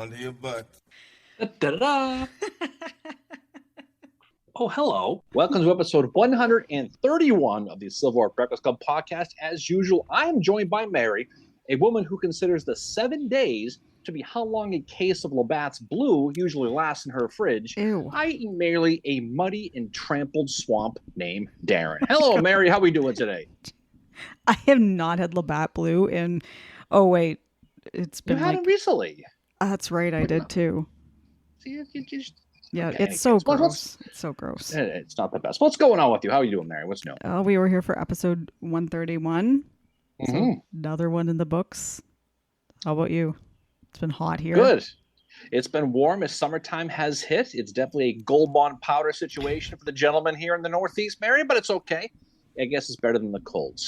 under your butt. Da-da-da. Oh, hello. Welcome to episode 131 of the Civil War Breakfast Club podcast. As usual, I am joined by Mary, a woman who considers the 7 days to be how long a case of Labatt's Blue usually lasts in her fridge, Ew. i.e. merely a muddy and trampled swamp named Darren. Hello, Mary. How are we doing today? I have not had Labatt Blue in, oh wait, it's You been had like, it recently. that's right, I did too. See, you just, Yeah, okay, it's so well, gross. It's so gross. it's not the best. What's going on with you? How are you doing, Mary? What's new? We were here for episode 131. So Mhm. another one in the books. How about you? It's been hot here. Good. It's been warm as summertime has hit. It's definitely a Gold Bond powder situation for the gentleman here in the Northeast, Mary, but it's okay. I guess it's better than the cold.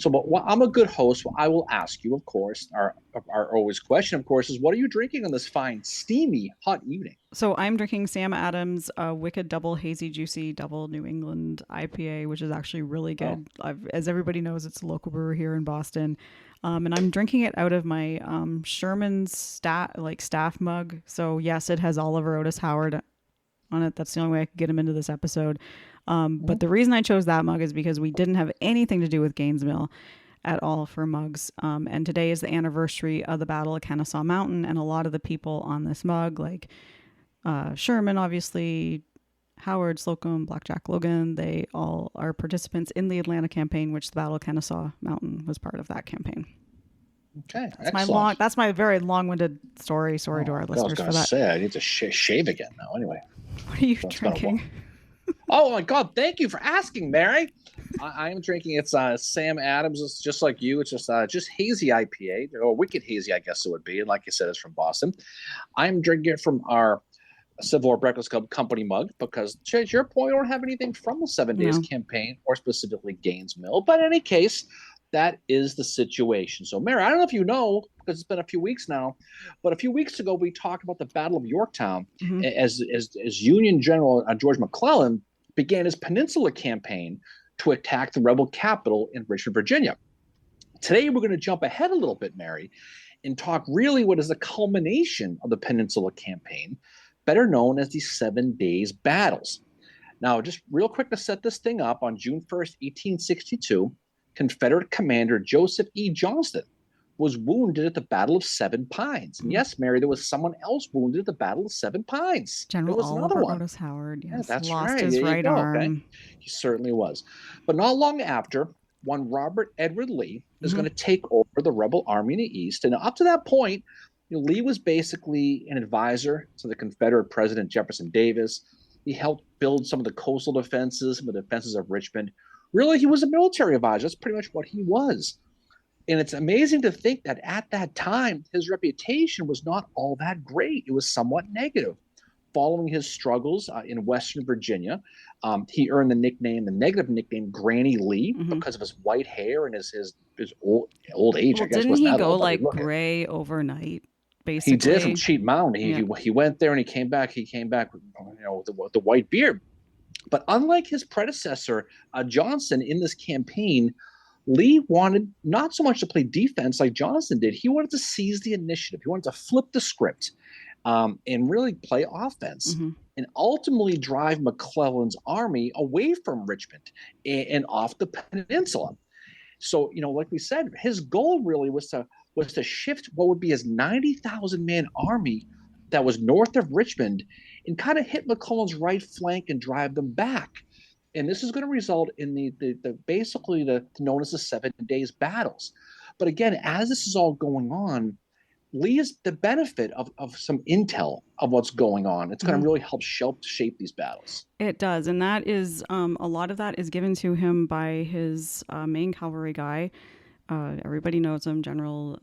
But I'm a good host. I will ask you, of course, our always question, of course, is what are you drinking on this fine, steamy, hot evening? So I'm drinking Sam Adams Wicked Double Hazy Juicy Double New England IPA, which is actually really good. As everybody knows, it's a local brewer here in Boston. And I'm drinking it out of my Sherman's staff mug. So yes, it has Oliver Otis Howard on it. That's the only way I could get him into this episode. But the reason I chose that mug is because we didn't have anything to do with Gainesville at all for mugs. And today is the anniversary of the Battle of Kennesaw Mountain. And a lot of the people on this mug, like Sherman, obviously, Howard, Slocum, Blackjack Logan, they all are participants in the Atlanta campaign, which the Battle of Kennesaw Mountain was part of that campaign. Okay, That's my very long-winded story. Sorry to our listeners for that. I was going to say, I need to shave again now. Anyway. What are you drinking? Oh my God! Thank you for asking, Mary. I am drinking. It's Sam Adams. It's just like you. It's just hazy IPA or wicked hazy, I guess it would be. And like you said, it's from Boston. I'm drinking it from our Civil War Breakfast Club company mug because, to your point, I don't have anything from the 7 Days campaign or specifically Gainesville. But in any case, that is the situation. So, Mary, I don't know if you know, because it's been a few weeks now, but a few weeks ago we talked about the Battle of Yorktown as Union General George McClellan began his Peninsula campaign to attack the rebel capital in Richmond, Virginia. Today we're going to jump ahead a little bit, Mary, and talk really what is the culmination of the Peninsula campaign, better known as the 7 Days Battles. Now, just real quick to set this thing up, on June 1st, 1862, Confederate Commander Joseph E. Johnston was wounded at the Battle of Seven Pines. And yes, Mary, there was someone else wounded at the Battle of Seven Pines. General Oliver Otis Howard, yes. Yeah, that's lost right. his right arm. Okay. He certainly was. But not long after, one Robert Edward Lee is going to take over the rebel army in the East. And up to that point, Lee was basically an advisor to the Confederate President Jefferson Davis. He helped build some of the coastal defenses, some of the defenses of Richmond. Really, he was a military advisor. That's pretty much what he was. And it's amazing to think that at that time, his reputation was not all that great. It was somewhat negative. Following his struggles in Western Virginia, he earned the negative nickname Granny Lee because of his white hair and his old age. Well, I guess didn't he go like gray overnight? Basically, he did from Cheat Mountain. He went there and he came back. He came back, with the white beard. But unlike his predecessor, Johnson, in this campaign, Lee wanted not so much to play defense like Johnson did. He wanted to seize the initiative. He wanted to flip the script and really play offense and ultimately drive McClellan's army away from Richmond and off the peninsula. So, like we said, his goal really was to shift what would be his 90,000-man army that was north of Richmond and kind of hit McClellan's right flank and drive them back. And this is going to result in the basically known as the 7 Days Battles. But again, as this is all going on, Lee is the benefit of some intel of what's going on. It's going to really help shape these battles. It does. And that is a lot of that is given to him by his main cavalry guy. Everybody knows him, General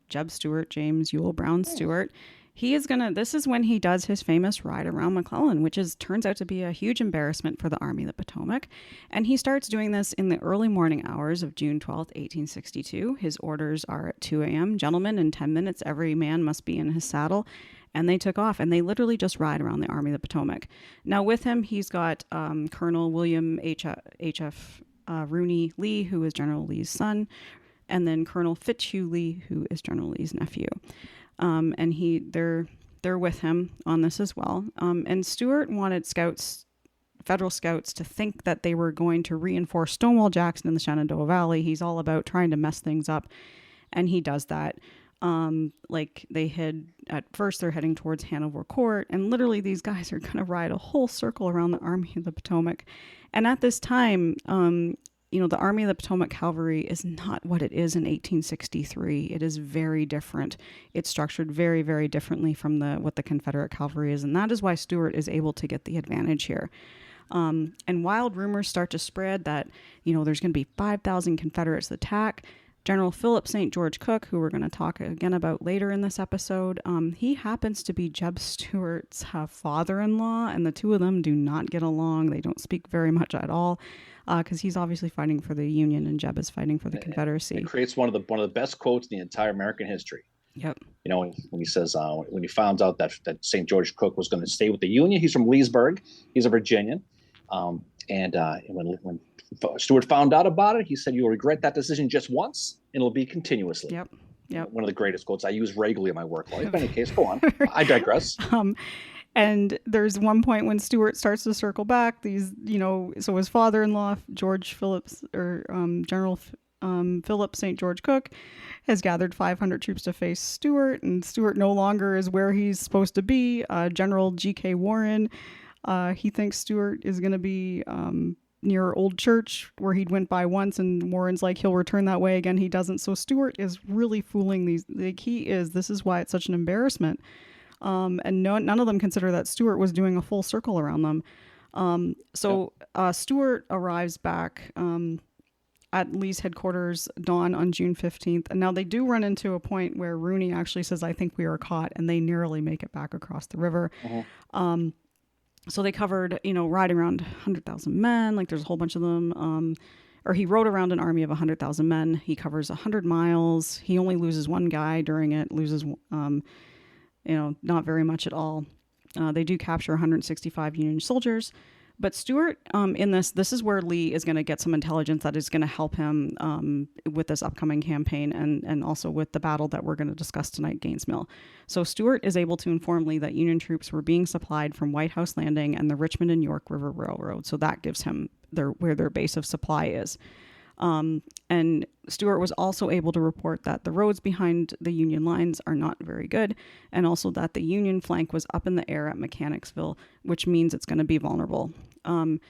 Jeb Stuart, James Ewell Brown Stuart. This is when he does his famous ride around McClellan, which turns out to be a huge embarrassment for the Army of the Potomac. And he starts doing this in the early morning hours of June 12th, 1862. His orders are at 2 a.m. Gentlemen, in 10 minutes, every man must be in his saddle. And they took off, and they literally just ride around the Army of the Potomac. Now with him, he's got Colonel William H.F. Rooney Lee, who is General Lee's son, and then Colonel Fitzhugh Lee, who is General Lee's nephew. and they're with him on this as well. And Stuart wanted federal scouts, to think that they were going to reinforce Stonewall Jackson in the Shenandoah Valley. He's all about trying to mess things up, and he does that. Like they at first they're heading towards Hanover Court, and literally these guys are going to ride a whole circle around the Army of the Potomac. And at this time, the Army of the Potomac Cavalry is not what it is in 1863. It is very different. It's structured very, very differently from what the Confederate cavalry is, and that is why Stuart is able to get the advantage here. And wild rumors start to spread that, there's going to be 5,000 Confederates attack. General Philip St. George Cooke, who we're going to talk again about later in this episode, he happens to be Jeb Stuart's father-in-law, and the two of them do not get along. They don't speak very much at all, because he's obviously fighting for the Union and Jeb is fighting for the Confederacy. It creates one of the best quotes in the entire American history. Yep. When he says, when he found out that St. George Cooke was going to stay with the Union, he's from Leesburg, he's a Virginian, and when Stuart found out about it, he said, "You will regret that decision just once, and it'll be continuously." Yep. One of the greatest quotes I use regularly in my work life. In any case, go on. I digress. And there's one point when Stuart starts to circle back. So his father-in-law, General Philip St. George Cooke, has gathered 500 troops to face Stuart, and Stuart no longer is where he's supposed to be. General G.K. Warren, he thinks Stuart is going to be near Old Church, where he'd went by once, and Warren's like, he'll return that way again. He doesn't. So Stuart is really fooling these. This is why it's such an embarrassment. And none of them consider that Stuart was doing a full circle around them. Stuart arrives back at Lee's headquarters dawn on June 15th. And now they do run into a point where Rooney actually says, "I think we are caught," and they narrowly make it back across the river. Uh-huh. So they covered, riding around 100,000 men, like there's a whole bunch of them. Or he rode around an army of 100,000 men. He covers 100 miles. He only loses one guy during it, loses, not very much at all. They do capture 165 Union soldiers. But Stuart, in this is where Lee is going to get some intelligence that is going to help him with this upcoming campaign and also with the battle that we're going to discuss tonight, Gaines Mill. So Stuart is able to inform Lee that Union troops were being supplied from White House Landing and the Richmond and York River Railroad. So that gives him where their base of supply is. And Stuart was also able to report that the roads behind the Union lines are not very good, and also that the Union flank was up in the air at Mechanicsville, which means it's going to be vulnerable. And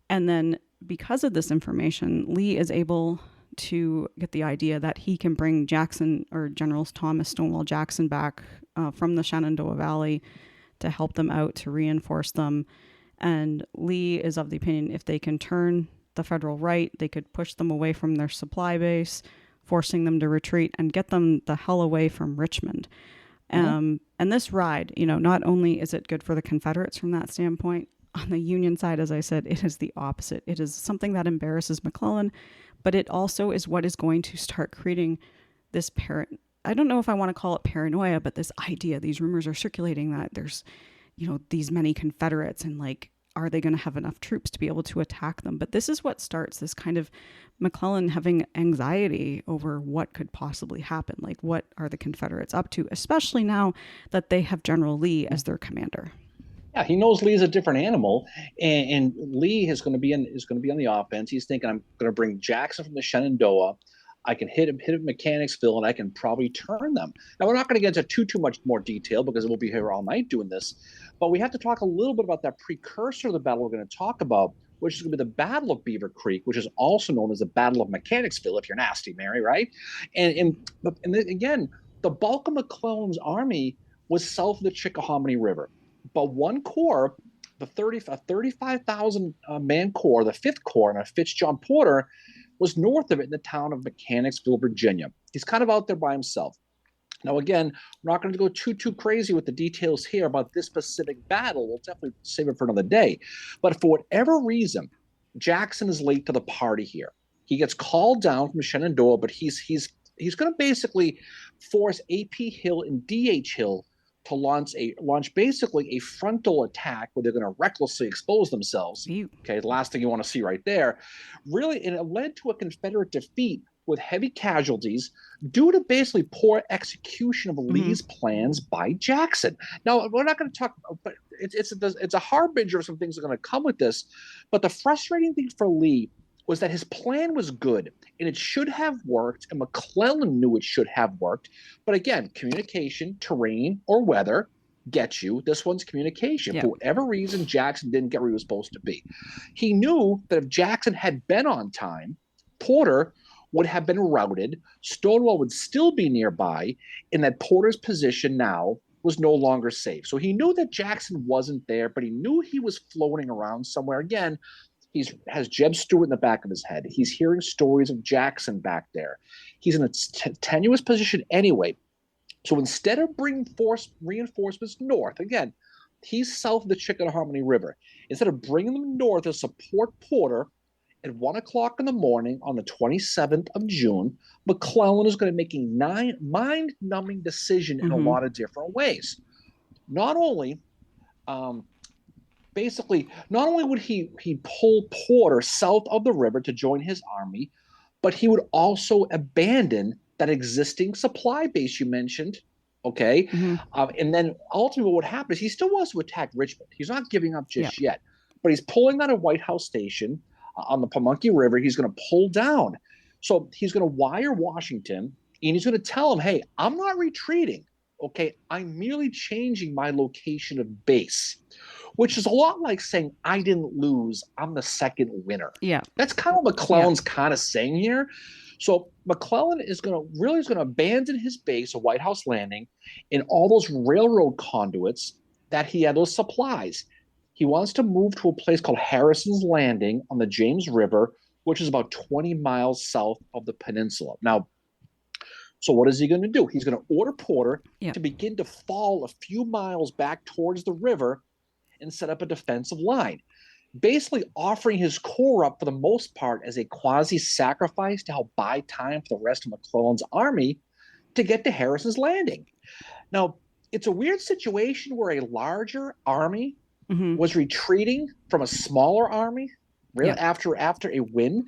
then because of this information, Lee is able to get the idea that he can bring Jackson, or General Thomas Stonewall Jackson, back from the Shenandoah Valley to help them out, to reinforce them. And Lee is of the opinion if they can turn the federal right, they could push them away from their supply base, forcing them to retreat and get them the hell away from Richmond. And this ride, not only is it good for the Confederates from that standpoint, on the Union side, as I said, it is the opposite. It is something that embarrasses McClellan, but it also is what is going to start creating this I don't know if I want to call it paranoia, but this idea, these rumors are circulating that there's, these many Confederates, and are they going to have enough troops to be able to attack them? But this is what starts this kind of McClellan having anxiety over what could possibly happen. Like, what are the Confederates up to, especially now that they have General Lee as their commander? Yeah, he knows Lee is a different animal, and Lee is going to be on the offense. He's thinking, I'm going to bring Jackson from the Shenandoah. I can hit Mechanicsville, and I can probably turn them. Now, we're not going to get into too much more detail because we'll be here all night doing this, but we have to talk a little bit about that precursor of the battle we're going to talk about, which is going to be the Battle of Beaver Creek, which is also known as the Battle of Mechanicsville, if you're nasty, Mary, right? And again, the bulk of McClellan's army was south of the Chickahominy River, but one corps, the 35,000 man corps, the 5th Corps, and Fitzjohn Porter, was north of it in the town of Mechanicsville, Virginia. He's kind of out there by himself. Now, again, we're not going to go too crazy with the details here about this specific battle. We'll definitely save it for another day. But for whatever reason, Jackson is late to the party here. He gets called down from Shenandoah, but he's going to basically force A.P. Hill and D.H. Hill to launch basically a frontal attack where they're going to recklessly expose themselves. Ew. Okay, the last thing you want to see right there. Really, and it led to a Confederate defeat with heavy casualties due to basically poor execution of Lee's plans by Jackson. Now, we're not going to talk, but it's a harbinger of some things that are going to come with this. But the frustrating thing for Lee was that his plan was good and it should have worked, and McClellan knew it should have worked. But again, communication, terrain, or weather gets you. This one's communication. Yeah. For whatever reason, Jackson didn't get where he was supposed to be. He knew that if Jackson had been on time, Porter would have been routed, Stonewall would still be nearby, and that Porter's position now was no longer safe. So he knew that Jackson wasn't there, but he knew he was floating around somewhere. Again, he has Jeb Stuart in the back of his head. He's hearing stories of Jackson back there. He's in a tenuous position anyway. So instead of bringing reinforcements north, again, he's south of the Chickahominy River. Instead of bringing them north to support Porter, at 1 o'clock in the morning on the 27th of June, McClellan is going to make a mind-numbing decision in a lot of different ways. Not only would he pull Porter south of the river to join his army, but he would also abandon that existing supply base you mentioned, okay? And then ultimately what would happen is he still wants to attack Richmond. He's not giving up just yet, but he's pulling out a White House station on the Pamunkey River. He's going to pull down. So he's going to wire Washington, and he's going to tell him, hey, I'm not retreating, okay? I'm merely changing my location of base, which is a lot like saying, I didn't lose, I'm the second winner. Yeah. That's kind of what McClellan's kind of saying here. So McClellan is going to abandon his base of White House Landing and all those railroad conduits that he had, those supplies. He wants to move to a place called Harrison's Landing on the James River, which is about 20 miles south of the peninsula. Now, so what is he going to do? He's going to order Porter to begin to fall a few miles back towards the river and set up a defensive line, basically offering his corps up for the most part as a quasi-sacrifice to help buy time for the rest of McClellan's army to get to Harrison's Landing. Now, it's a weird situation where a larger army was retreating from a smaller army after a win.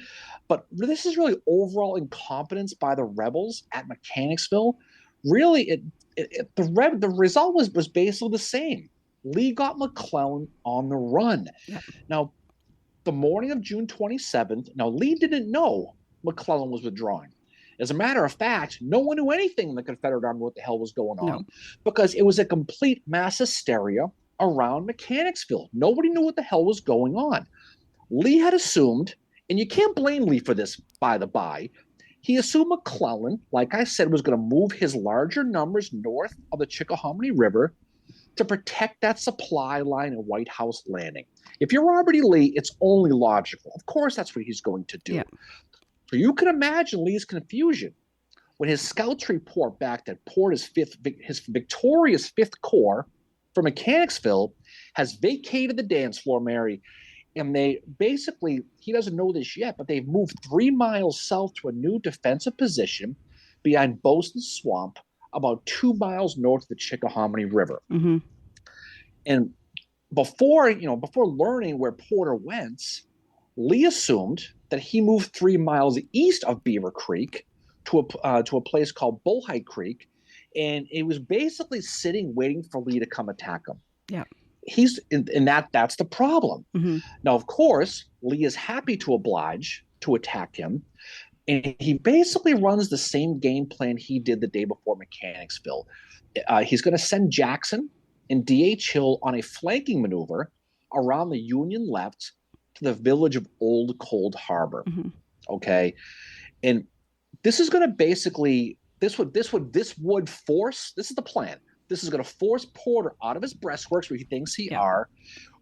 But this is really overall incompetence by the rebels at Mechanicsville. Really, the result was basically the same. Lee got McClellan on the run. Yep. Now, the morning of June 27th, now Lee didn't know McClellan was withdrawing. As a matter of fact, no one knew anything in the Confederate Army what the hell was going on because it was a complete mass hysteria around Mechanicsville. Nobody knew what the hell was going on. Lee had assumed, and you can't blame Lee for this, by the by, he assumed McClellan, like I said, was going to move his larger numbers north of the Chickahominy River to protect that supply line at White House Landing. If you're Robert E. Lee, it's only logical. Of course, that's what he's going to do. Yeah. So you can imagine Lee's confusion when his scouts report back that Porter's his victorious Fifth Corps from Mechanicsville has vacated the dance floor, Mary. And they basically, he doesn't know this yet, but they've moved 3 miles south to a new defensive position behind Bosun Swamp, about 2 miles north of the Chickahominy River. And before learning where Porter went, Lee assumed that he moved 3 miles east of Beaver Creek to a place called Bullhead Creek, and it was basically sitting waiting for Lee to come attack him. Yeah. He's that's the problem. Now, of course, Lee is happy to oblige to attack him, and he basically runs the same game plan he did the day before Mechanicsville. He's going to send Jackson and D.H. Hill on a flanking maneuver around the Union left to the village of Old Cold Harbor. Okay, and this is going to basically this would force. This is the plan. This is going to force Porter out of his breastworks where he thinks he are,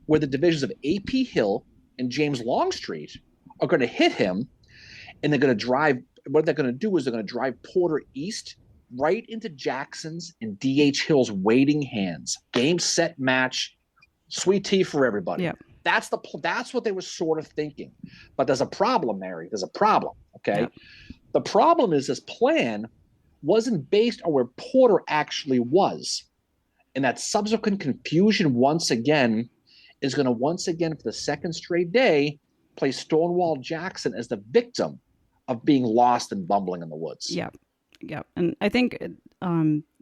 where the divisions of A.P. Hill and James Longstreet are going to hit him, and they're going to drive. What they're going to do is they're going to drive Porter east right into Jackson's and D.H. Hill's waiting hands. Game, set, match, sweet tea for everybody. Yeah. That's what they were sort of thinking. But there's a problem, Mary. There's a problem, okay? Yeah. The problem is this plan wasn't based on where Porter actually was. And that subsequent confusion once again is going to for the second straight day, place Stonewall Jackson as the victim of being lost and bumbling in the woods. Yeah. Yeah. And I think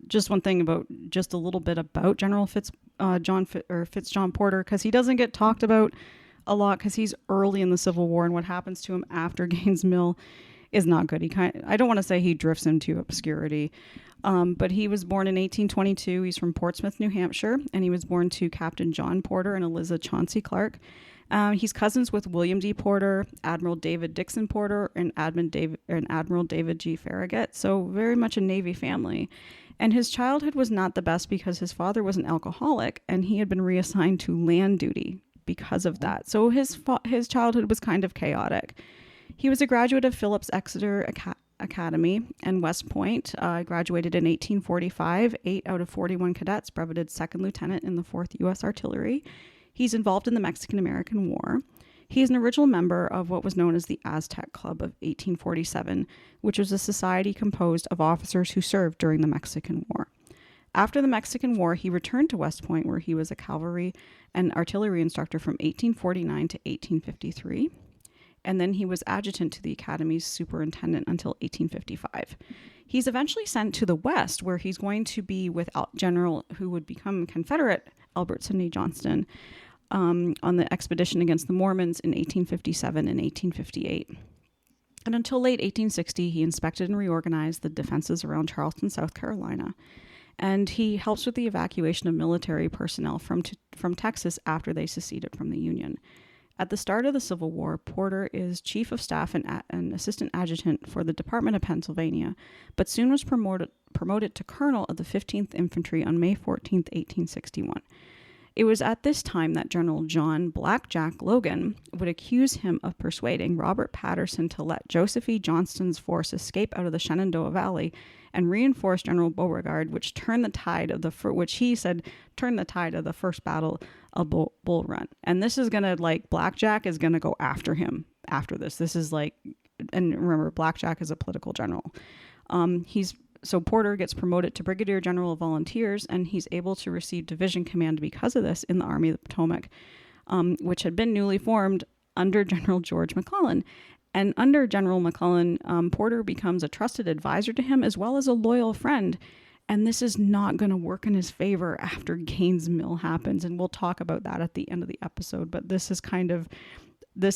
just one thing about just a little bit about General Fitz-John Porter, because he doesn't get talked about a lot because he's early in the Civil War, and what happens to him after Gaines Mill is not good. I don't want to say he drifts into obscurity, but he was born in 1822. He's from Portsmouth, New Hampshire, and he was born to Captain John Porter and Eliza Chauncey Clark. He's cousins with William D. Porter, Admiral David Dixon Porter, and Admiral David G. Farragut. So very much a Navy family. And his childhood was not the best because his father was an alcoholic, and he had been reassigned to land duty because of that. So his childhood was kind of chaotic. He was a graduate of Phillips Exeter Academy and West Point. Graduated in 1845. 8 out of 41 cadets breveted second lieutenant in the 4th U.S. Artillery. He's involved in the Mexican-American War. He is an original member of what was known as the Aztec Club of 1847, which was a society composed of officers who served during the Mexican War. After the Mexican War, he returned to West Point, where he was a cavalry and artillery instructor from 1849 to 1853. And then he was adjutant to the Academy's superintendent until 1855. He's eventually sent to the West, where he's going to be with General, who would become Confederate, Albert Sidney Johnston, on the expedition against the Mormons in 1857 and 1858. And until late 1860, he inspected and reorganized the defenses around Charleston, South Carolina. And he helps with the evacuation of military personnel from Texas after they seceded from the Union. At the start of the Civil War, Porter is chief of staff and assistant adjutant for the Department of Pennsylvania, but soon was promoted to colonel of the 15th Infantry on May 14, 1861. It was at this time that General John Blackjack Logan would accuse him of persuading Robert Patterson to let Joseph E. Johnston's force escape out of the Shenandoah Valley and reinforce General Beauregard, which turned the tide of the first battle of Bull Run. And this is gonna, like, Blackjack is gonna go after him after this. This is like, and remember, Blackjack is a political general. So Porter gets promoted to Brigadier General of Volunteers, and he's able to receive division command because of this in the Army of the Potomac, which had been newly formed under General George McClellan. And under General McClellan, Porter becomes a trusted advisor to him as well as a loyal friend. And this is not going to work in his favor after Gaines Mill happens. And we'll talk about that at the end of the episode. But this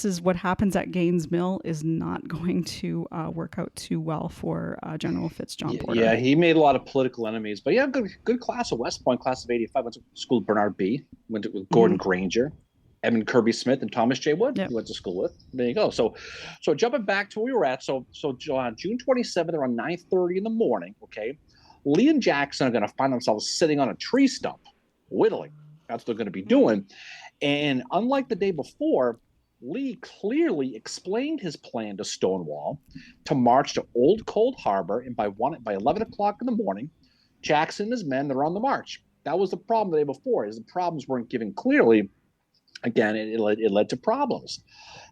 is what happens at Gaines Mill is not going to work out too well for General Fitz-John Porter. Yeah, he made a lot of political enemies. But yeah, good class of West Point, class of 85. Went to school with Bernard B. Went to Gordon Granger, Edmund Kirby Smith, and Thomas J. Wood. Yep. He went to school with. There you go. So jumping back to where we were at. So on June 27th, around 9:30 in the morning, okay, Lee and Jackson are going to find themselves sitting on a tree stump, whittling. That's what they're going to be doing. And unlike the day before, Lee clearly explained his plan to Stonewall to march to Old Cold Harbor, and by 11 o'clock in the morning, Jackson and his men are on the march. That was the problem the day before, is the problems weren't given clearly. Again, it led to problems.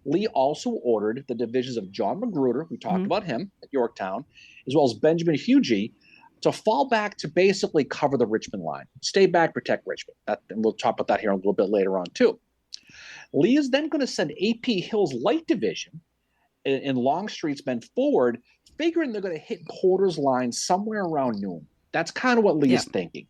Lee also ordered the divisions of John Magruder, we talked about him at Yorktown, as well as Benjamin Huger, to fall back to basically cover the Richmond line. Stay back, protect Richmond. And we'll talk about that here a little bit later on, too. Lee is then going to send A.P. Hill's Light Division and Longstreet's men forward, figuring they're going to hit Porter's line somewhere around noon. That's kind of what Lee is thinking.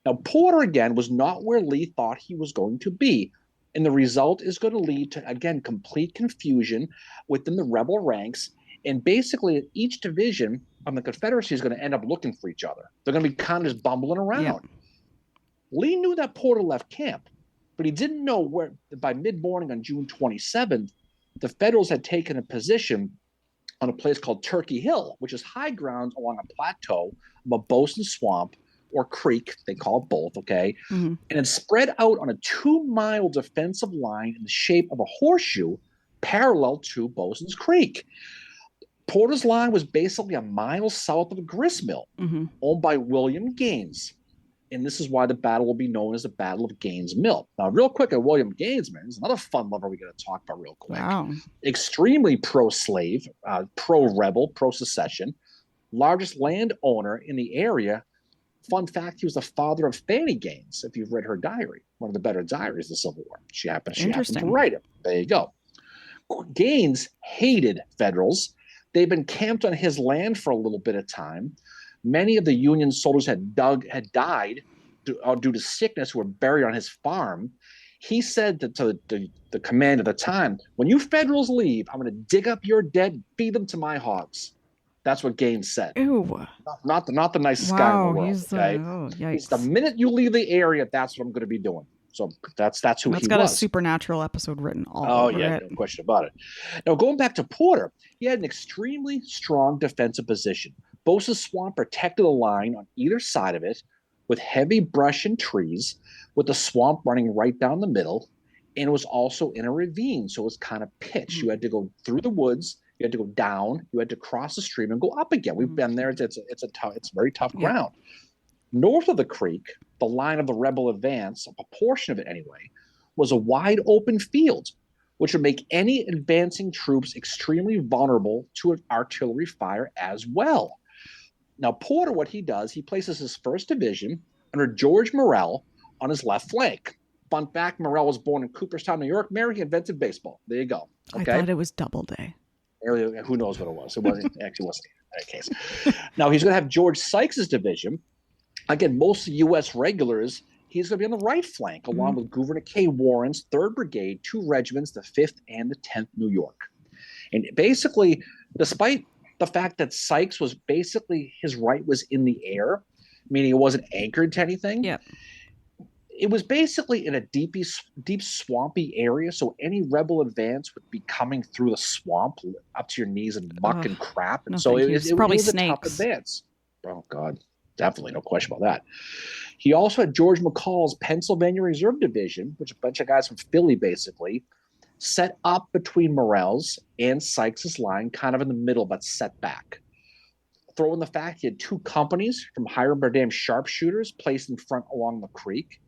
Now, Porter, again, was not where Lee thought he was going to be. And the result is going to lead to, again, complete confusion within the rebel ranks. And basically, each division on the Confederacy is going to end up looking for each other. They're going to be kind of just bumbling around. Yeah. Lee knew that Porter left camp, but he didn't know where. By mid-morning on June 27th, the Federals had taken a position on a place called Turkey Hill, which is high ground along a plateau of a Bosun Swamp, or creek, they call it both, okay? Mm-hmm. And it's spread out on a 2-mile defensive line in the shape of a horseshoe parallel to Bosun's Creek. Porter's line was basically a mile south of a grist mill owned by William Gaines. And this is why the battle will be known as the Battle of Gaines Mill. Now, real quick, at William Gaines, man, is another fun lover we got to talk about real quick. Wow. Extremely pro-slave, pro-rebel, pro-secession, largest landowner in the area. Fun fact, he was the father of Fanny Gaines, if you've read her diary, one of the better diaries of the Civil War. She happened to write it. There you go. Gaines hated Federals. They've been camped on his land for a little bit of time. Many of the Union soldiers had died due to sickness who were buried on his farm. He said to the command at the time, when you Federals leave, I'm going to dig up your dead and feed them to my hogs. That's what Gaines said. Ew. Not the nicest guy in the world. Okay? He's the minute you leave the area, that's what I'm going to be doing. So that's who he was. That's got a Supernatural episode written all over it. No question about it. Now, going back to Porter, he had an extremely strong defensive position. Bosa's Swamp protected the line on either side of it with heavy brush and trees, with the swamp running right down the middle, and it was also in a ravine, so it was kind of pitched. Mm-hmm. You had to go through the woods, you had to go down, you had to cross the stream and go up again. We've been there. It's very tough ground. North of the creek, the line of the rebel advance, a portion of it anyway, was a wide open field, which would make any advancing troops extremely vulnerable to an artillery fire as well. Now, Porter, what he does, he places his 1st Division under George Morrell on his left flank. Fun fact, Morrell was born in Cooperstown, New York. Mary, he invented baseball. There you go. Okay? I thought it was Doubleday. Who knows what it was? It actually wasn't in that case. Now, he's going to have George Sykes' division. Again, most U.S. regulars, he's going to be on the right flank, along with Gouverneur K. Warren's 3rd Brigade, 2 regiments, the 5th and the 10th New York. And basically, despite the fact that Sykes was basically, his right was in the air, meaning it wasn't anchored to anything. Yeah. It was basically in a deep swampy area, so any rebel advance would be coming through the swamp up to your knees in muck and crap. And so it was probably a tough advance. Oh, God. Definitely, no question about that. He also had George McCall's Pennsylvania Reserve Division, which is a bunch of guys from Philly, basically, set up between Morrell's and Sykes' line, kind of in the middle, but set back. Throw in the fact he had 2 companies from Hiram Bardam sharpshooters placed in front along the creek.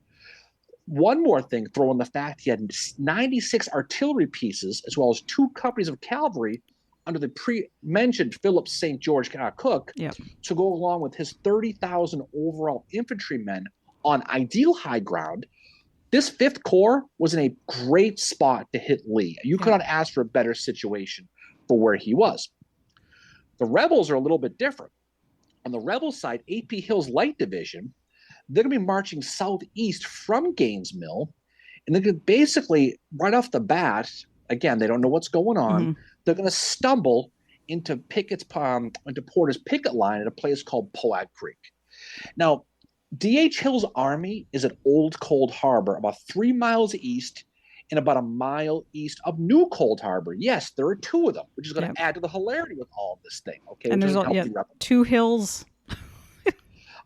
One more thing, throw in the fact he had 96 artillery pieces, as well as 2 companies of cavalry under the pre-mentioned Philip St. George Cook to go along with his 30,000 overall infantrymen on ideal high ground. This 5th Corps was in a great spot to hit Lee. You could not ask for a better situation for where he was. The rebels are a little bit different. On the rebel side, A.P. Hill's Light Division, they're going to be marching southeast from Gaines Mill, and they're going to basically, right off the bat, again, they don't know what's going on. They're going to stumble into Porter's picket line at a place called Poag Creek. Now, D.H. Hill's army is at Old Cold Harbor, about 3 miles east and about a mile east of New Cold Harbor. Yes, there are 2 of them, which is going to add to the hilarity with all of this thing. Okay, and there's 2 hills.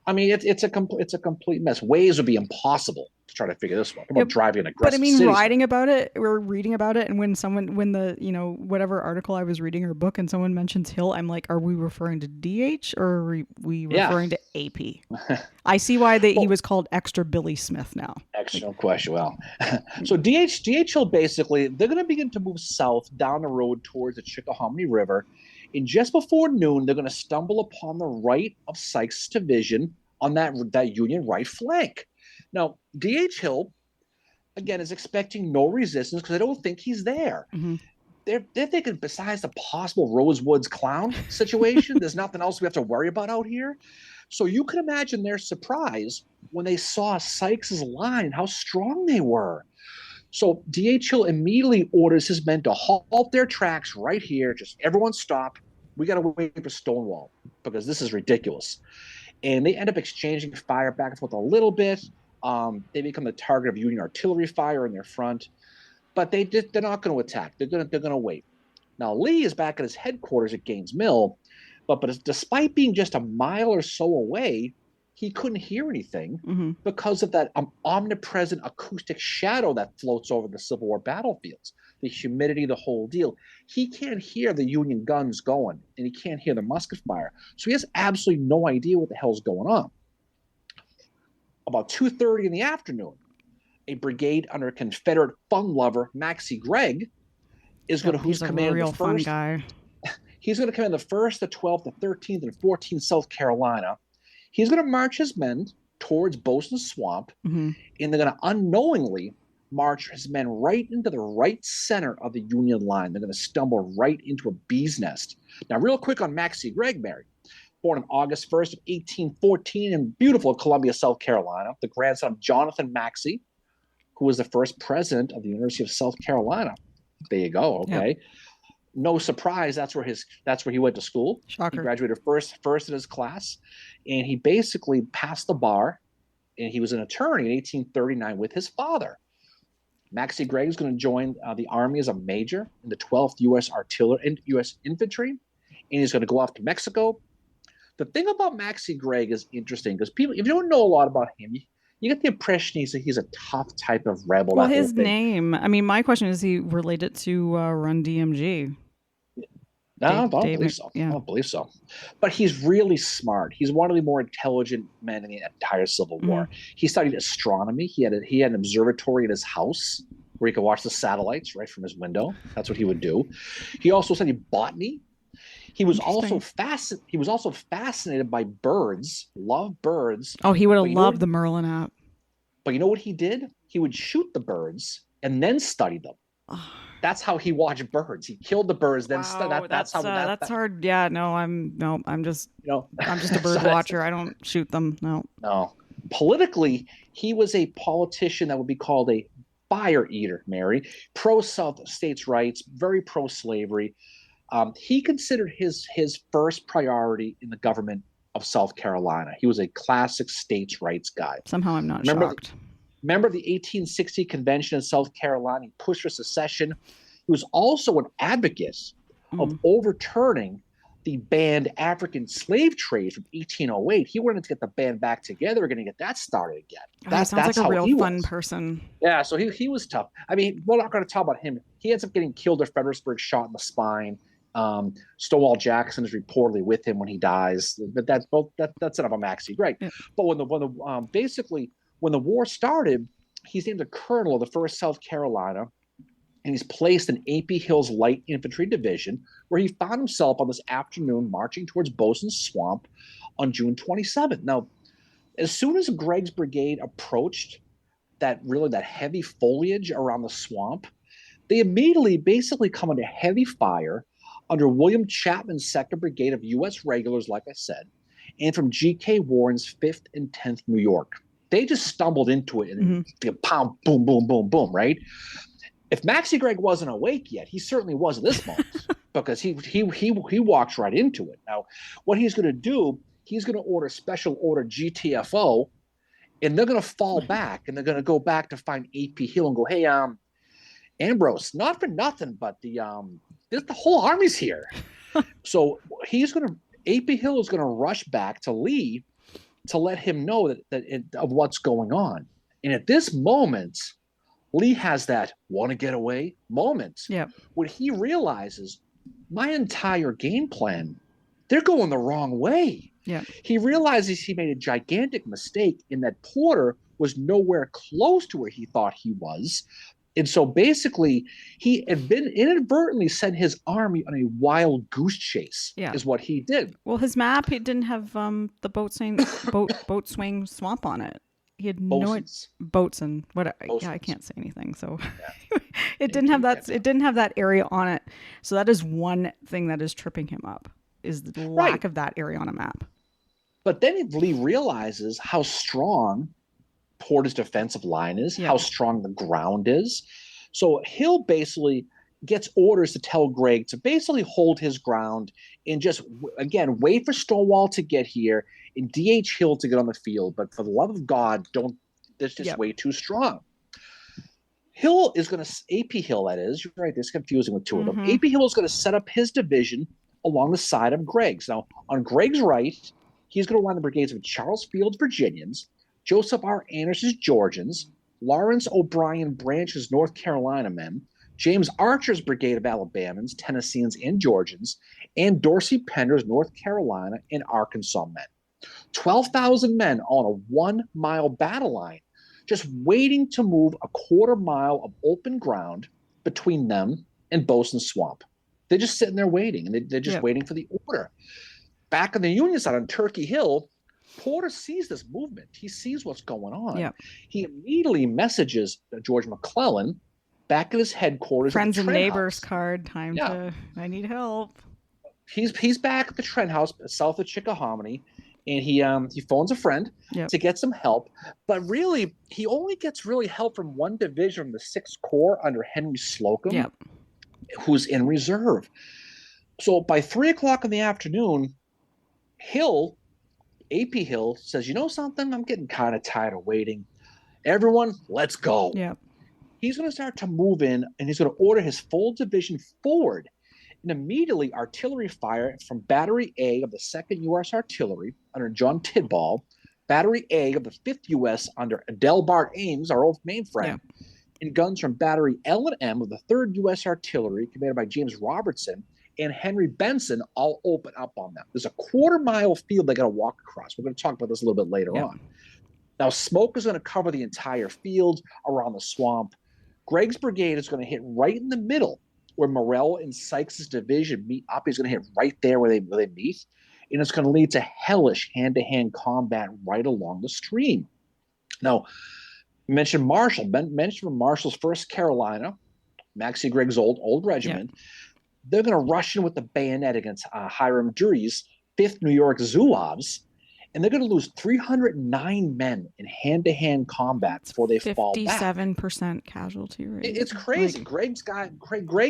I mean, it's a complete mess. Ways would be impossible to try to figure this one. About driving an aggressive. But I mean, citizen. Writing about it, we're reading about it, and when the whatever article I was reading or book, and someone mentions Hill, I'm like, are we referring to DH or are we referring to AP? I see why he was called Extra Billy Smith now. Extra question. Well, so DH Hill basically, they're going to begin to move south down the road towards the Chickahominy River. And just before noon, they're going to stumble upon the right of Sykes' division on that Union right flank. Now, D.H. Hill, again, is expecting no resistance because they don't think he's there. They're thinking besides the possible Rosewoods clown situation, there's nothing else we have to worry about out here. So you can imagine their surprise when they saw Sykes' line, how strong they were. So D.H. Hill immediately orders his men to halt their tracks right here. Just everyone stop. We got to wait for Stonewall because this is ridiculous. And they end up exchanging fire back and forth a little bit. They become the target of Union artillery fire in their front. But they're not going to attack. They're going to wait. Now, Lee is back at his headquarters at Gaines Mill. But despite being just a mile or so away, he couldn't hear anything because of that omnipresent acoustic shadow that floats over the Civil War battlefields, the humidity, the whole deal. He can't hear the Union guns going, and he can't hear the musket fire. So he has absolutely no idea what the hell's going on. About 2:30 in the afternoon, a brigade under Confederate fun lover Maxcy Gregg is going to command the 1st. Fun guy. He's going to command the 1st, the 12th, the 13th, and 14th South Carolina. He's going to march his men towards Bosun's Swamp, and they're going to unknowingly march his men right into the right center of the Union line. They're going to stumble right into a bee's nest. Now, real quick on Maxcy Gregg, Mary. Born on August 1st of 1814 in beautiful Columbia, South Carolina, the grandson of Jonathan Maxcy, who was the first president of the University of South Carolina. There you go. Okay. Yep. No surprise, that's where he went to school. Shocker. He graduated first in his class, and he basically passed the bar, and he was an attorney in 1839 with his father. Maxcy Gregg is going to join the Army as a major in the 12th U.S. Artillery and U.S. Infantry, and he's going to go off to Mexico. The thing about Maxcy Gregg is interesting because people, if you don't know a lot about him, you get the impression he's a tough type of rebel. Well, his name. I mean, my question is he related to Run DMG? No, I don't believe so. Yeah. I don't believe so. But he's really smart. He's one of the more intelligent men in the entire Civil War. He studied astronomy. He had an observatory in his house where he could watch the satellites right from his window. That's what he would do. He also studied botany. He was also fascinated by birds. Loved birds. Oh, he would have loved the Merlin app. But you know what he did? He would shoot the birds and then study them. That's how he watched birds. He killed the birds, then that's how. That's hard. Yeah, no, I'm just a bird watcher. I don't shoot them. No. Politically, he was a politician that would be called a fire eater, Mary. Pro-South states' rights, very pro-slavery. He considered his first priority in the government of South Carolina. He was a classic states' rights guy. Somehow I'm not shocked. Remember the 1860 convention in South Carolina? He pushed for secession. He was also an advocate of overturning the banned African slave trade from 1808. He wanted to get the band back together. We're going to get that started again. That sounds like a real fun person. Yeah, so he was tough. I mean, we're not going to talk about him. He ends up getting killed at Fredericksburg, shot in the spine. Stonewall Jackson is reportedly with him when he dies. But that's enough of Maxcy Gregg. Yeah. But when the war started, he's named a colonel of the 1st South Carolina, and he's placed in A.P. Hill's Light Infantry Division, where he found himself on this afternoon marching towards Bosun's Swamp on June 27th. Now, as soon as Gregg's brigade approached that heavy foliage around the swamp, they immediately basically come under heavy fire under William Chapman's 2nd Brigade of U.S. regulars, like I said, and from G.K. Warren's 5th and 10th New York. They just stumbled into it and pound, boom, boom, boom, boom, right? If Maxcy Gregg wasn't awake yet, he certainly was at this moment because he walks right into it. Now, what he's going to do, he's going to order Special Order GTFO, and they're going to fall back, and they're going to go back to find A.P. Hill and go, hey, Ambrose, not for nothing, but the whole army's here. So A.P. Hill is going to rush back to Lee to let him know of what's going on. And at this moment, Lee has that want to get away moment. Yeah. When he realizes my entire game plan, they're going the wrong way. Yeah. He realizes he made a gigantic mistake in that Porter was nowhere close to where he thought he was. And so basically, he had been inadvertently sent his army on a wild goose chase. Yeah. Is what he did. Well, his map, he didn't have the boat swing swamp on it. He had Boatswain. What? Yeah, I can't say anything. So yeah. It didn't have that. It didn't have that area on it. So that is one thing that is tripping him up, is the lack of that area on a map. But then Lee realizes how strong Porter's defensive line is, how strong the ground is. So Hill basically gets orders to tell Gregg to basically hold his ground and just, again, wait for Stonewall to get here and D.H. Hill to get on the field. But for the love of God, that's just way too strong. Hill is going to, A.P. Hill, that is, you're right, this is confusing with two of them. A.P. Hill is going to set up his division along the side of Gregg's. Now, on Gregg's right, he's going to line the brigades of Charles Field's Virginians, Joseph R. Anderson's Georgians, Lawrence O'Brien Branch's North Carolina men, James Archer's brigade of Alabamans, Tennesseans, and Georgians, and Dorsey Pender's North Carolina and Arkansas men. 12,000 men on a 1 mile battle line, just waiting to move a quarter mile of open ground between them and Bosun's Swamp. They're just sitting there waiting, and they're just waiting for the order. Back on the Union side on Turkey Hill, Porter sees this movement. He sees what's going on. Yep. He immediately messages George McClellan back at his headquarters. Friends at the and Trent neighbors House. card. I need help. He's back at the Trent House south of Chickahominy, and he phones a friend to get some help. But really, he only gets really help from one division from the 6th Corps under Henry Slocum, who's in reserve. So by 3:00 in the afternoon, AP Hill says, you know something? I'm getting kind of tired of waiting. Everyone, let's go. Yeah. He's going to start to move in, and he's going to order his full division forward. And immediately, artillery fire from Battery A of the 2nd U.S. Artillery under John Tidball, Battery A of the 5th U.S. under Adelbert Ames, our old main friend, and guns from Battery L and M of the 3rd U.S. Artillery, commanded by James Robertson, and Henry Benson all open up on them. There's a 1/4-mile field they got to walk across. We're going to talk about this a little bit later on. Now, smoke is going to cover the entire field around the swamp. Gregg's brigade is going to hit right in the middle where Morrell and Sykes' division meet up. He's going to hit right there where they meet. And it's going to lead to hellish hand-to-hand combat right along the stream. Now, mention Marshall. Mention Marshall's 1st Carolina, Maxcy Gregg's old regiment. They're going to rush in with the bayonet against Hiram Durree's 5th New York Zouaves, and they're going to lose 309 men in hand-to-hand combat before they fall back. 57% casualty rate. It's crazy. Gregg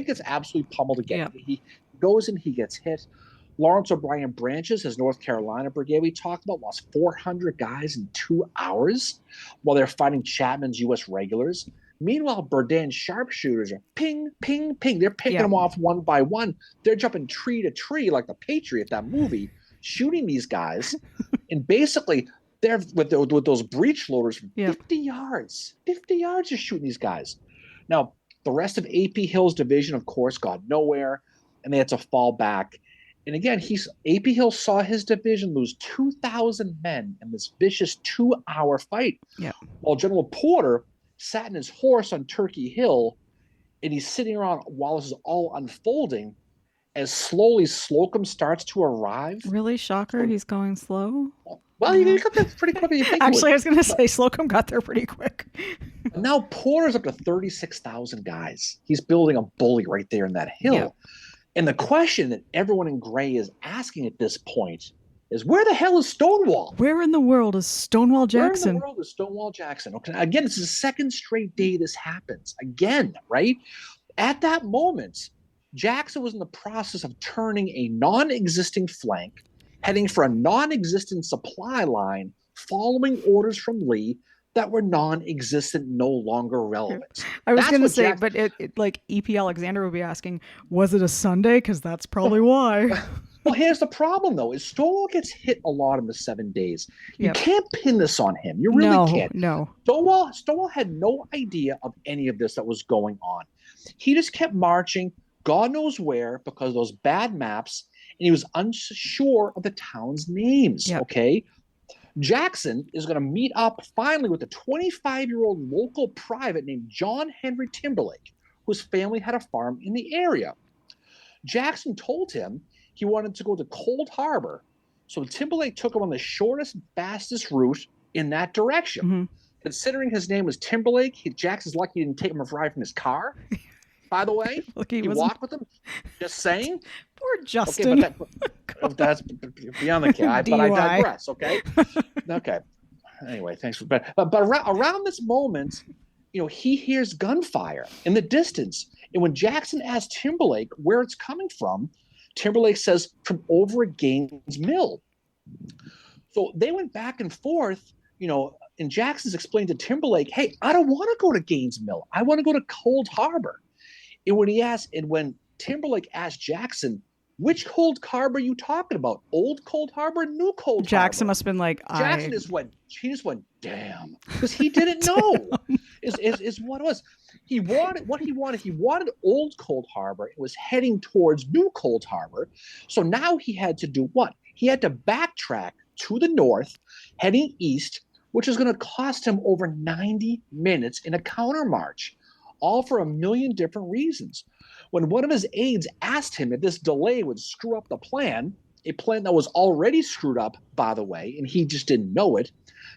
gets absolutely pummeled again. He goes in, he gets hit. Lawrence O'Brien Branches, his North Carolina brigade we talked about, lost 400 guys in 2 hours while they're fighting Chapman's U.S. regulars. Meanwhile, Berdan's sharpshooters are ping, ping, ping. They're picking them off one by one. They're jumping tree to tree like the Patriot, that movie, shooting these guys. And basically, they're with those breech loaders from 50 yards. 50 yards are shooting these guys. Now, the rest of AP Hill's division, of course, got nowhere, and they had to fall back. And again, AP Hill saw his division lose 2,000 men in this vicious 2-hour fight. While General Porter sat in his horse on Turkey Hill, and he's sitting around while this is all unfolding as slowly Slocum starts to arrive. Really? Shocker? He's going slow? Well, you got there pretty quick. Actually, I was going to say Slocum got there pretty quick. Now Porter's up to 36,000 guys. He's building a bully right there in that hill. And the question that everyone in Gray is asking at this point is, where the hell is Stonewall? Where in the world is Stonewall Jackson? Where in the world is Stonewall Jackson? Okay, again, this is the 2nd straight day this happens. Again, right? At that moment, Jackson was in the process of turning a non-existing flank, heading for a non-existent supply line, following orders from Lee that were non-existent, no longer relevant. I was going to say, but like E.P. Alexander would be asking, was it a Sunday? Because that's probably why. Well, here's the problem, though, is Stonewall gets hit a lot in the 7 days. You can't pin this on him. You really can't. No. Stonewall had no idea of any of this that was going on. He just kept marching, God knows where, because of those bad maps, and he was unsure of the town's names, okay? Jackson is going to meet up finally with a 25-year-old local private named John Henry Timberlake, whose family had a farm in the area. Jackson told him he wanted to go to Cold Harbor, so Timberlake took him on the shortest, fastest route in that direction. Considering his name was Timberlake, Jackson's lucky he didn't take him a ride from his car. By the way, he walked with him. Just saying. Poor Justin. Okay, but that's beyond the guy. But I digress. Okay. Okay. Anyway, thanks for. But around this moment, he hears gunfire in the distance, and when Jackson asks Timberlake where it's coming from, Timberlake says from over at Gaines Mill. So they went back and forth. And Jackson's explained to Timberlake, "Hey, I don't want to go to Gaines Mill. I want to go to Cold Harbor." And when Timberlake asked Jackson, which Cold Harbor are you talking about? Old Cold Harbor, New Cold Harbor? Jackson must have been like, Jackson just went, damn. Because he didn't know is what it was. He wanted Old Cold Harbor. It was heading towards New Cold Harbor. So now he had to do what? He had to backtrack to the north, heading east, which is going to cost him over 90 minutes in a counter march. All for a million different reasons. When one of his aides asked him if this delay would screw up the plan, a plan that was already screwed up, by the way, and he just didn't know it,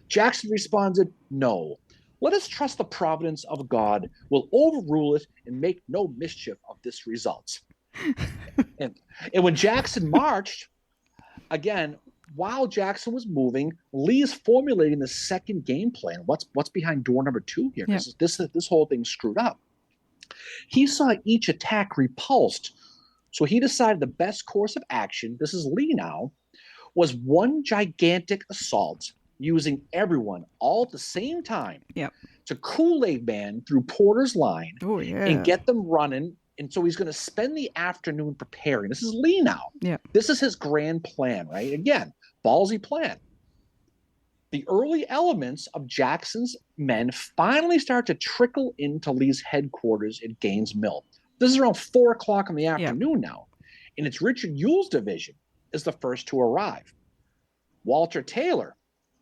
Jackson responded, "No. Let us trust the providence of God will overrule it and make no mischief of this result." and, and when Jackson marched, again, while Jackson was moving, Lee is formulating the second game plan. What's behind door number 2 here? Yeah. This whole thing's screwed up. He saw each attack repulsed, so he decided the best course of action, this is Lee now, was one gigantic assault using everyone all at the same time to Kool-Aid Man through Porter's line and get them running. And so he's going to spend the afternoon preparing. This is Lee now. Yeah. This is his grand plan, right? Again, ballsy plan. The early elements of Jackson's men finally start to trickle into Lee's headquarters at Gaines Mill. This is around 4 o'clock in the afternoon now. And it's Richard Ewell's division is the first to arrive. Walter Taylor,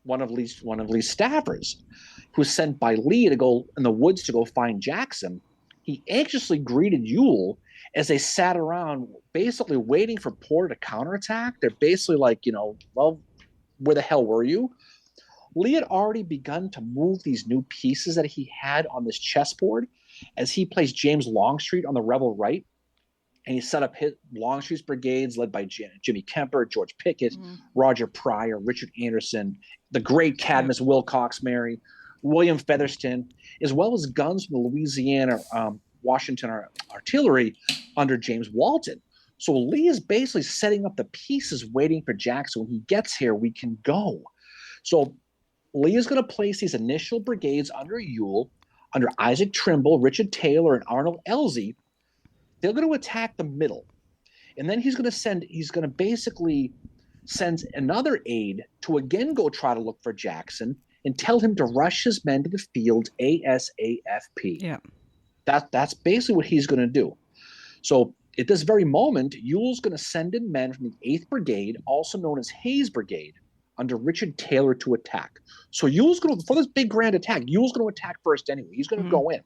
one of Lee's staffers, who was sent by Lee to go in the woods to go find Jackson, he anxiously greeted Ewell as they sat around basically waiting for Porter to counterattack. They're basically like, well, where the hell were you? Lee had already begun to move these new pieces that he had on this chessboard as he placed James Longstreet on the rebel right. And he set up his Longstreet's brigades led by Jimmy Kemper, George Pickett, Roger Pryor, Richard Anderson, the great Cadmus Wilcox Mary, William Featherston, as well as guns from the Louisiana Washington artillery under James Walton. So Lee is basically setting up the pieces waiting for Jackson. When he gets here, we can go. So Lee is going to place these initial brigades under Ewell, under Isaac Trimble, Richard Taylor, and Arnold Elzey. They're going to attack the middle. And then he's going to basically send another aide to again go try to look for Jackson and tell him to rush his men to the field ASAFP. Yeah. That's basically what he's going to do. So at this very moment, Ewell's going to send in men from the 8th Brigade, also known as Hayes Brigade, under Richard Taylor to attack. So Ewell's going to, for this big grand attack, Ewell's going to attack first anyway. He's going to go in.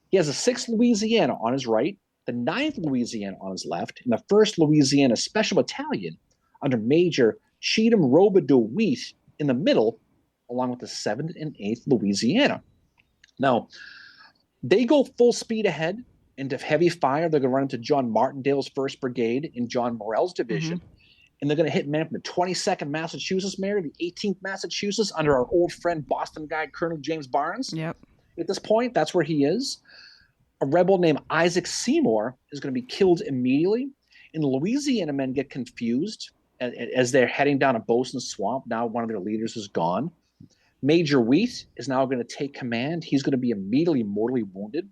He has the 6th Louisiana on his right, the 9th Louisiana on his left, and the 1st Louisiana Special Battalion under Major Cheatham Robidoux Wheat in the middle, along with the 7th and 8th Louisiana. Now, they go full speed ahead into heavy fire. They're going to run into John Martindale's 1st Brigade in John Morrell's division. And they're going to hit men from the 22nd Massachusetts, Mary, the 18th Massachusetts, under our old friend, Boston guy, Colonel James Barnes. Yep. At this point, that's where he is. A rebel named Isaac Seymour is going to be killed immediately. And the Louisiana men get confused as they're heading down a Bosun Swamp. Now one of their leaders is gone. Major Wheat is now going to take command. He's going to be immediately mortally wounded.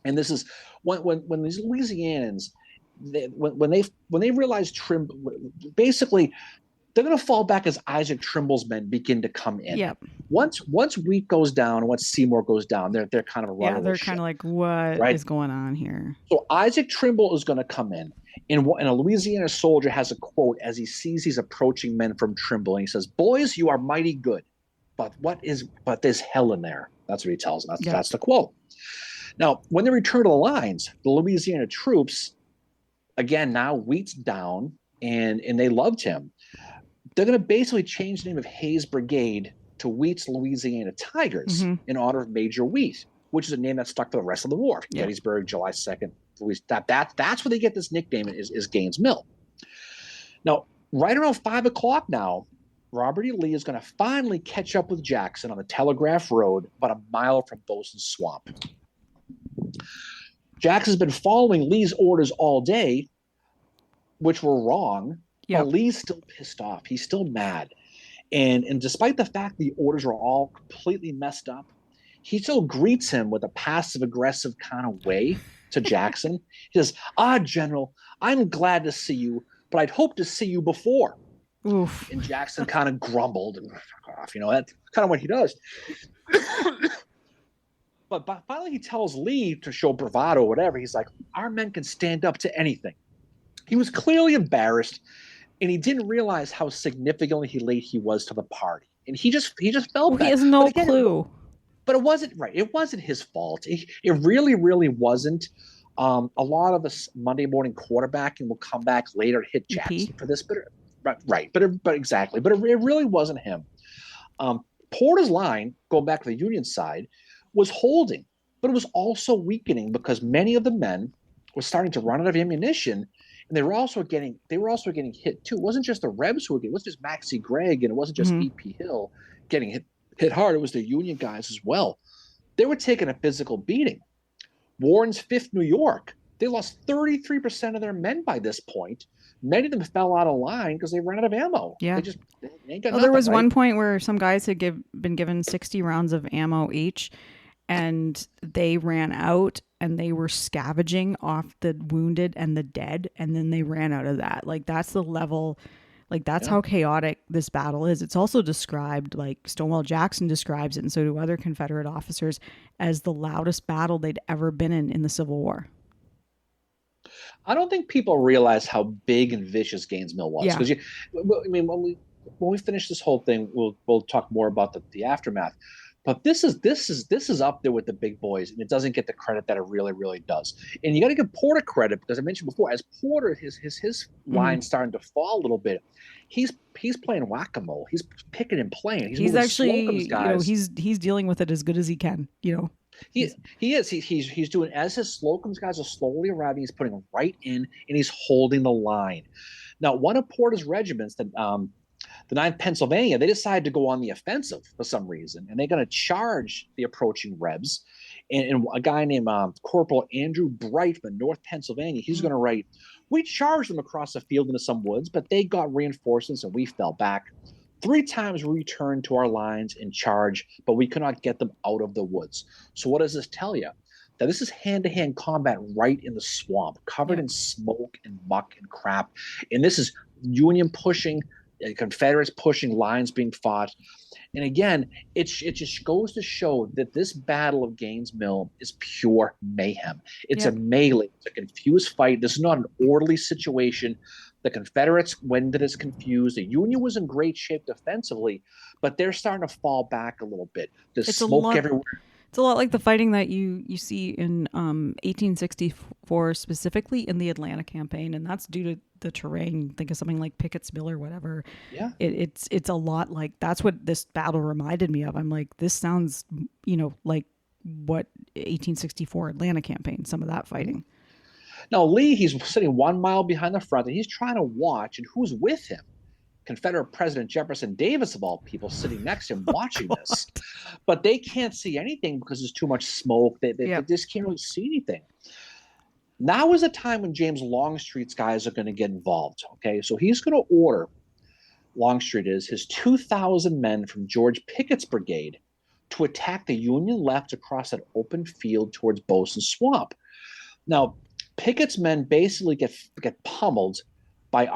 And this is when these Louisianans, when they realize Trimble, basically they're going to fall back as Isaac Trimble's men begin to come in. Yep. Once Wheat goes down, once Seymour goes down, they're kind of a yeah. They're kind of like, what is going on here? So Isaac Trimble is going to come in, and a Louisiana soldier has a quote as he sees these approaching men from Trimble, and he says, "Boys, you are mighty good, but there's hell in there." That's what he tells them. That's the quote. Now, when they return to the lines, the Louisiana troops, again, now Wheat's down, and they loved him. They're going to basically change the name of Hayes Brigade to Wheat's Louisiana Tigers in honor of Major Wheat, which is a name that stuck for the rest of the war. Yeah. Gettysburg, July 2nd. That's where they get this nickname is Gaines Mill. Now, right around 5 o'clock now, Robert E. Lee is going to finally catch up with Jackson on the Telegraph Road about a mile from Bosun Swamp. Jackson's been following Lee's orders all day, which were wrong. Yep. But Lee's still pissed off. He's still mad. And despite the fact the orders were all completely messed up, he still greets him with a passive-aggressive kind of way to Jackson. He says, General, I'm glad to see you, but I'd hoped to see you before. Oof. And Jackson kind of grumbled and fuck off. That's kind of what he does. But finally he tells Lee to show bravado or whatever. He's like, our men can stand up to anything. He was clearly embarrassed, and he didn't realize how significantly late he was to the party. And he just felt bad. He has no clue. But it wasn't right. It wasn't his fault. It really, really wasn't. A lot of this Monday morning quarterbacking will come back later, hit EP. Jackson for this, but right, but exactly, but it really wasn't him. Porter's line, going back to the Union side, was holding, but it was also weakening because many of the men were starting to run out of ammunition, and they were also getting hit too. It wasn't just the Rebs who were getting, it wasn't just Maxie Gregg, and it wasn't just EP Hill getting hit hard. It was the Union guys as well. They were taking a physical beating. Warren's 5th New York, they lost 33% of their men by this point. Many of them fell out of line because they ran out of ammo. Yeah. They ain't got Well, there nothing, was right? one point where some guys had been given 60 rounds of ammo each, and they ran out and they were scavenging off the wounded and the dead, and then they ran out of that. Like, that's the level, like, that's how chaotic this battle is. It's also described, like Stonewall Jackson describes it, and so do other Confederate officers, as the loudest battle they'd ever been in the Civil War. I don't think people realize how big and vicious Gaines Mill was. Yeah. Because I mean, when we finish this whole thing, we'll talk more about the aftermath. But this is up there with the big boys, and it doesn't get the credit that it really does. And you got to give Porter credit because I mentioned before, as Porter his line starting to fall a little bit, he's playing whack-a-mole. He's picking and playing. He's actually, he's dealing with it as good as he can. He is. He's doing, as his Slocum's guys are slowly arriving, he's putting them right in, and he's holding the line. Now, one of Porter's regiments, the 9th Pennsylvania, they decided to go on the offensive for some reason, and they're going to charge the approaching Rebs. And a guy named Corporal Andrew Brightman, North Pennsylvania, he's going to write, "We charged them across the field into some woods, but they got reinforcements and we fell back. 3 times we returned to our lines and charged, but we could not get them out of the woods." So what does this tell you? That this is hand-to-hand combat right in the swamp, covered in smoke and muck and crap. And this is Union pushing, Confederates pushing, lines being fought. And again, it just goes to show that this Battle of Gaines Mill is pure mayhem. It's a melee. It's a confused fight. This is not an orderly situation. The Confederates went into this confused. The Union was in great shape defensively, but they're starting to fall back a little bit. There's smoke everywhere. It's a lot like the fighting that you see in 1864, specifically in the Atlanta campaign, and that's due to the terrain. Think of something like Pickett's Mill or whatever. Yeah, it's a lot like, that's what this battle reminded me of. I'm like, this sounds, like what 1864 Atlanta campaign, some of that fighting. Now Lee, he's sitting 1 mile behind the front, and he's trying to watch, and who's with him? Confederate President Jefferson Davis, of all people, sitting next to him watching this. But they can't see anything because there's too much smoke. They just can't really see anything. Now is the time when James Longstreet's guys are going to get involved. Okay, so he's going to order, Longstreet is, his 2,000 men from George Pickett's brigade to attack the Union left across that open field towards Bosun Swamp. Now, Pickett's men basically get pummeled by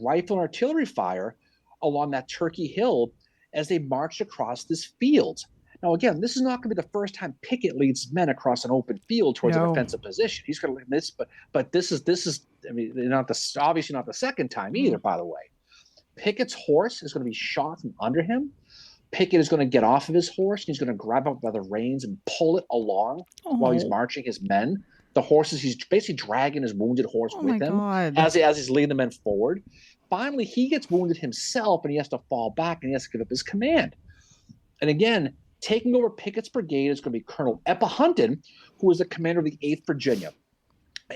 rifle and artillery fire along that Turkey Hill as they marched across this field. Now, again, this is not going to be the first time Pickett leads men across an open field towards a defensive position. He's going to lead this, but this is. I mean, obviously not the second time either. By the way, Pickett's horse is going to be shot from under him. Pickett is going to get off of his horse, and he's going to grab him by the reins and pull it along while he's marching his men. The horses, he's basically dragging his wounded horse with him as he's leading the men forward. Finally, he gets wounded himself, and he has to fall back, and he has to give up his command. And again, taking over Pickett's brigade is going to be Colonel Epahunton, who is the commander of the 8th Virginia.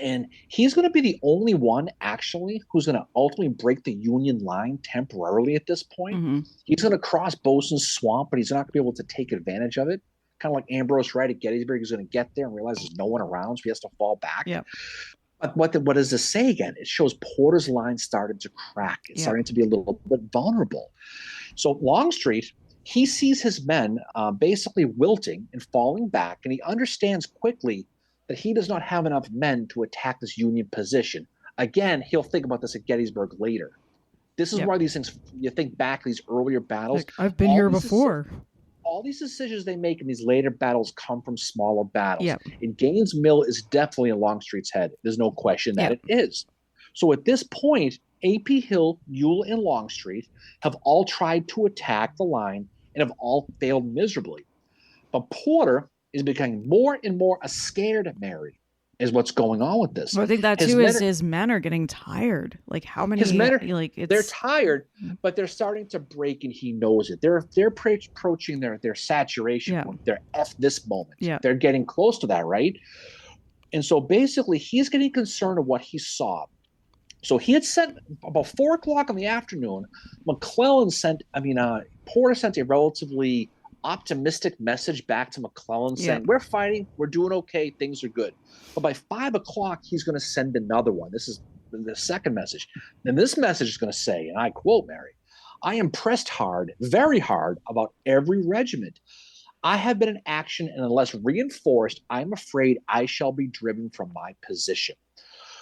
And he's going to be the only one, actually, who's going to ultimately break the Union line temporarily at this point. He's going to cross Bosun Swamp, but he's not going to be able to take advantage of it. Kind of like Ambrose Wright at Gettysburg. He's going to get there and realize there's no one around, so he has to fall back. Yeah. But what does this say again? It shows Porter's line started to crack. It's starting to be a little bit vulnerable. So Longstreet, he sees his men basically wilting and falling back, and he understands quickly that he does not have enough men to attack this Union position. Again, he'll think about this at Gettysburg later. This is why these things, you think back to these earlier battles. Like, I've been here before. All these decisions they make in these later battles come from smaller battles. And Gaines Mill is definitely in Longstreet's head. There's no question that it is. So at this point, A.P. Hill, Ewell, and Longstreet have all tried to attack the line and have all failed miserably. But Porter is becoming more and more a scared Mary. is what's going on with this. Well, I think that too is his men are getting tired. Like how many? His men are like they're tired, but they're starting to break, and he knows it. They're approaching their saturation point. They're F this moment. Yeah. They're getting close to that, right? And so basically, he's getting concerned of what he saw. So he had sent about 4:00 in the afternoon. Porter sent a relatively optimistic message back to McClellan saying, we're fighting, we're doing okay, things are good. But by 5:00, he's going to send another one. This is the second message. And this message is going to say, and I quote, Mary, I am pressed hard, very hard about every regiment. I have been in action, and unless reinforced, I'm afraid I shall be driven from my position.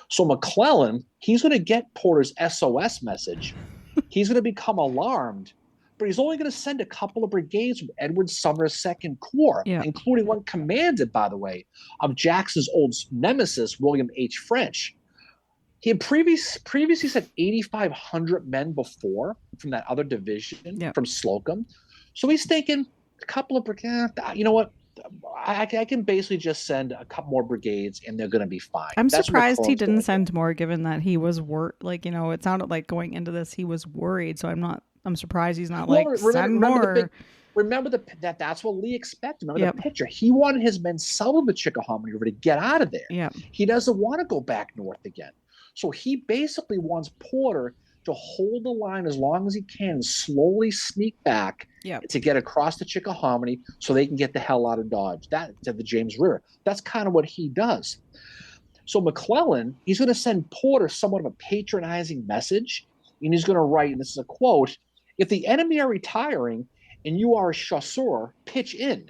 So McClellan, he's going to get Porter's SOS message. He's going to become alarmed, but he's only going to send a couple of brigades from Edward Sumner's Second Corps, including one commanded, by the way, of Jackson's old nemesis, William H. French. He had previously sent 8,500 men before from that other division from Slocum. So he's thinking a couple of brigades, you know what? I can basically just send a couple more brigades and they're going to be fine. I'm surprised he didn't send more, given that he was it sounded like going into this, he was worried. So I'm surprised he's not send more. Remember that's what Lee expected. Remember the picture. He wanted his men south of the Chickahominy River to get out of there. Yeah. He doesn't want to go back north again. So he basically wants Porter to hold the line as long as he can and slowly sneak back to get across the Chickahominy so they can get the hell out of Dodge, to the James River. That's kind of what he does. So McClellan, he's going to send Porter somewhat of a patronizing message, and he's going to write, and this is a quote, if the enemy are retiring and you are a chasseur, pitch in.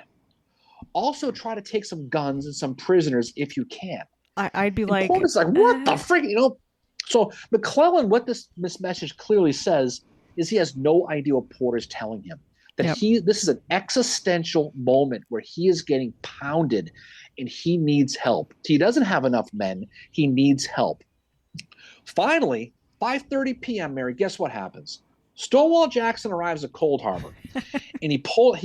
Also try to take some guns and some prisoners if you can. I'd be and Porter's like, what the frick, So McClellan, what this message clearly says is he has no idea what Porter's telling him. That this is an existential moment where he is getting pounded and he needs help. He doesn't have enough men. He needs help. Finally, 5:30 p.m., Mary, guess what happens? Stonewall Jackson arrives at Cold Harbor, and he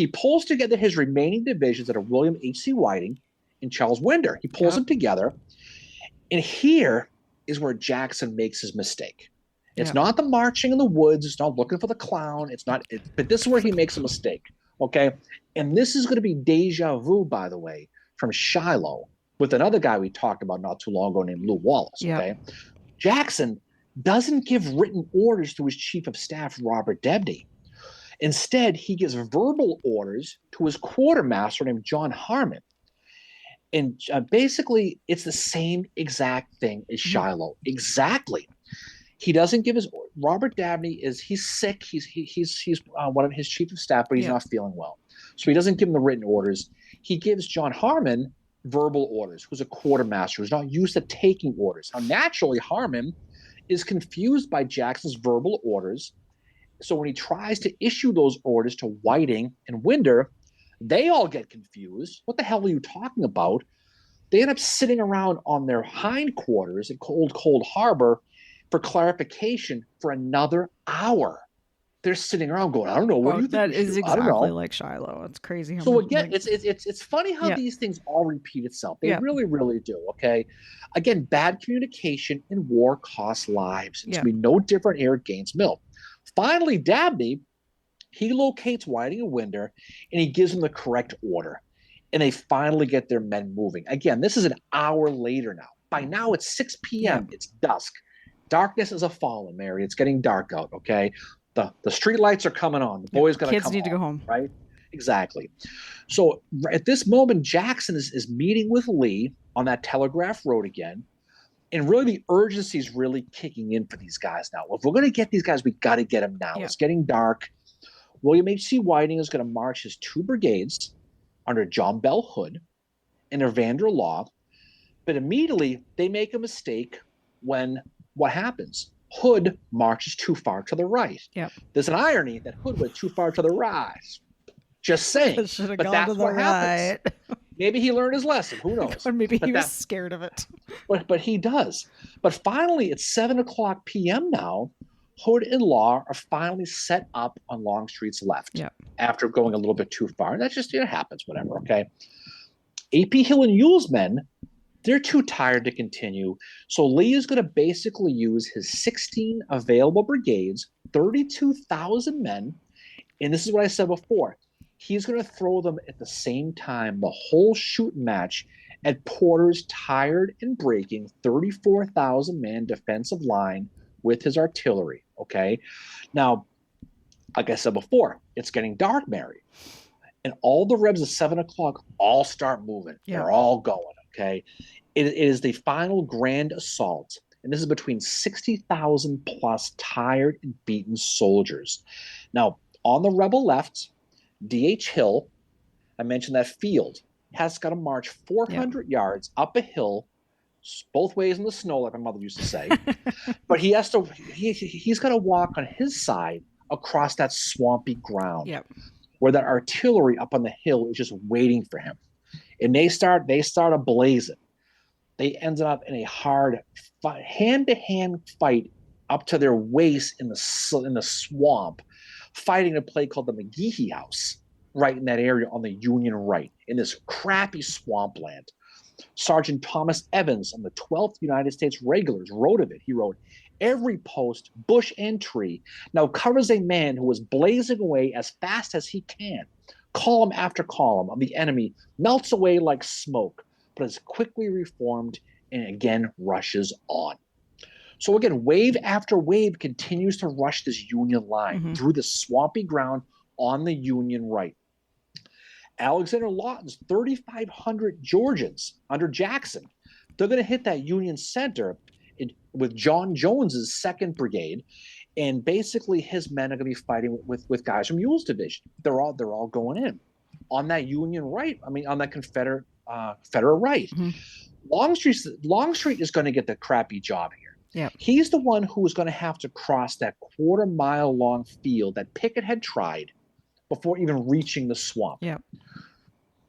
pulls together his remaining divisions that are William H.C. Whiting and Charles Winder. He pulls them together, and here is where Jackson makes his mistake. It's not the marching in the woods. It's not looking for the clown. But this is where he makes a mistake. Okay. And this is going to be deja vu, by the way, from Shiloh with another guy we talked about not too long ago named Lew Wallace. Okay. Jackson doesn't give written orders to his chief of staff, Robert Debney. Instead, he gives verbal orders to his quartermaster named John Harmon. And basically, it's the same exact thing as Shiloh. Exactly. He doesn't give his Robert Dabney he's sick. He's one of his chief of staff, but he's not feeling well. So he doesn't give him the written orders. He gives John Harmon verbal orders, who's a quartermaster, who's not used to taking orders. Now, naturally, Harmon is confused by Jackson's verbal orders. So when he tries to issue those orders to Whiting and Winder, they all get confused. What the hell are you talking about? They end up sitting around on their hindquarters in Cold Harbor for clarification for another hour. They're sitting around going, I don't know. What do you think? That is exactly like Shiloh. It's crazy. So again, it's funny how these things all repeat itself. They really, really do. Okay. Again, bad communication in war costs lives. It's going to be no different here at Gaines Mill. Finally, Dabney, he locates Whiting and Winder, and he gives them the correct order. And they finally get their men moving. Again, this is an hour later now. By now, it's 6 p.m. It's dusk. Darkness is a fallen, Mary. It's getting dark out, okay? The street lights are coming on. The boys got to come Kids need to go home. Right? Exactly. So at this moment, Jackson is meeting with Lee on that Telegraph Road again. And really, the urgency is really kicking in for these guys now. If we're going to get these guys, we got to get them now. It's getting dark. William H.C. Whiting is going to march his 2 brigades under John Bell Hood and Evander Law. But immediately, they make a mistake when what happens? Hood marches too far to the right. There's an irony that Hood went too far to the right. Just saying. But that's what happens. Maybe he learned his lesson. Who knows? Or maybe he was scared of it. But he does. But finally, it's 7:00 p.m. now. Hood and Law are finally set up on Longstreet's left after going a little bit too far. That's just, it happens, whatever, okay? A.P. Hill and Ewell's men, They're too tired to continue. So Lee is going to basically use his 16 available brigades, 32,000 men. And this is what I said before. He's going to throw them at the same time, the whole shooting match at Porter's tired and breaking 34,000 man defensive line with his artillery. Okay. Now, like I said before, it's getting dark, Mary. And all the Rebs at 7 o'clock all start moving. Yeah. They're all going. Okay. It is the final grand assault. And this is between 60,000 plus tired and beaten soldiers. Now, on the rebel left, D.H. Hill, I mentioned that field, has got to march 400 yards up a hill, both ways in the snow, like my mother used to say. But he's got to walk on his side across that swampy ground where that artillery up on the hill is just waiting for him. And they start ablazing. They ended up in a hard hand-to-hand fight up to their waist in the swamp, fighting a place called the McGehee House, right in that area on the Union right, in this crappy swampland. Sergeant Thomas Evans on the 12th United States Regulars wrote of it. He wrote, "Every post, bush, and tree now covers a man who is blazing away as fast as he can. Column after column of the enemy melts away like smoke, but is quickly reformed and again rushes on." So again, wave after wave continues to rush this Union line through the swampy ground on the Union right. Alexander Lawton's 3,500 Georgians under Jackson, they're going to hit that Union center with John Jones's 2nd Brigade, and basically his men are going to be fighting with guys from Ewell's division. They're all going in on that Union right. I mean, on that Confederate right. Longstreet is going to get the crappy job here. Yeah, he's the one who is going to have to cross that 1/4-mile long field that Pickett had tried before even reaching the swamp. Yeah.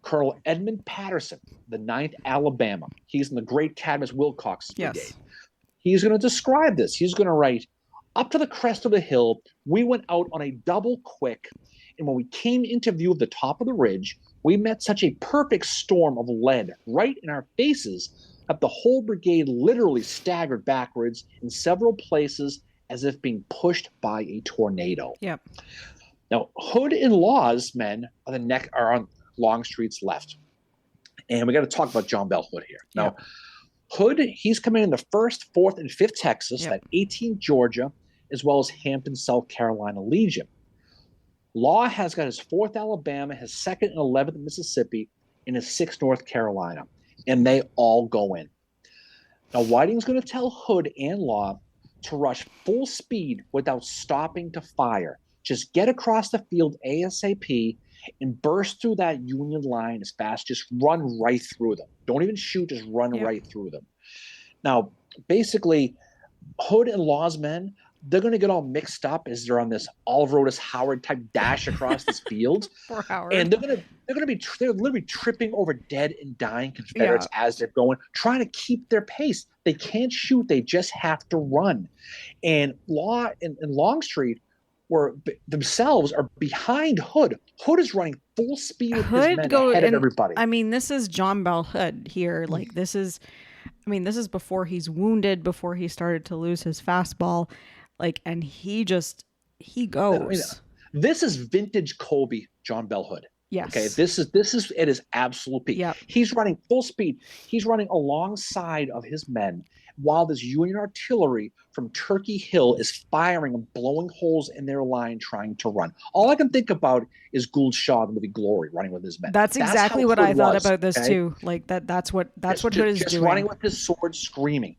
Colonel Edmund Patterson, the 9th Alabama. He's in the great Cadmus Wilcox Brigade. Yes. He's going to describe this. He's going to write, "Up to the crest of the hill, we went out on a double quick, and when we came into view of the top of the ridge, we met such a perfect storm of lead right in our faces that the whole brigade literally staggered backwards in several places as if being pushed by a tornado." Yep. Now, Hood and Law's men are on Longstreet's left. And we got to talk about John Bell Hood here. Now, Hood, he's coming in the 1st, 4th, and 5th Texas, that 18th Georgia, as well as Hampton, South Carolina Legion. Law has got his 4th Alabama, his 2nd and 11th Mississippi, and his 6th North Carolina. And they all go in. Now, Whiting's going to tell Hood and Law to rush full speed without stopping to fire. Just get across the field ASAP and burst through that Union line as fast. Just run right through them. Don't even shoot, just run right through them. Now, basically, Hood and Law's men, they're going to get all mixed up as they're on this Oliver Otis Howard type dash across this field. Poor Howard. And they're literally tripping over dead and dying Confederates as they're going, trying to keep their pace. They can't shoot. They just have to run. And Law and Longstreet themselves are behind Hood. Hood is running full speed with his men ahead of everybody. I mean, this is John Bell Hood here. Like, this is before he's wounded, before he started to lose his fastball. Like, and he goes. I mean, this is vintage Kobe John Bell Hood. Yes. Okay. This is at his absolute peak. Yep. He's running full speed. He's running alongside of his men while this Union artillery from Turkey Hill is firing and blowing holes in their line trying to run. All I can think about is Gould Shaw, the movie Glory, running with his men. That's exactly what I thought about this too. Like that's what Hood is just doing. Running with his sword, screaming.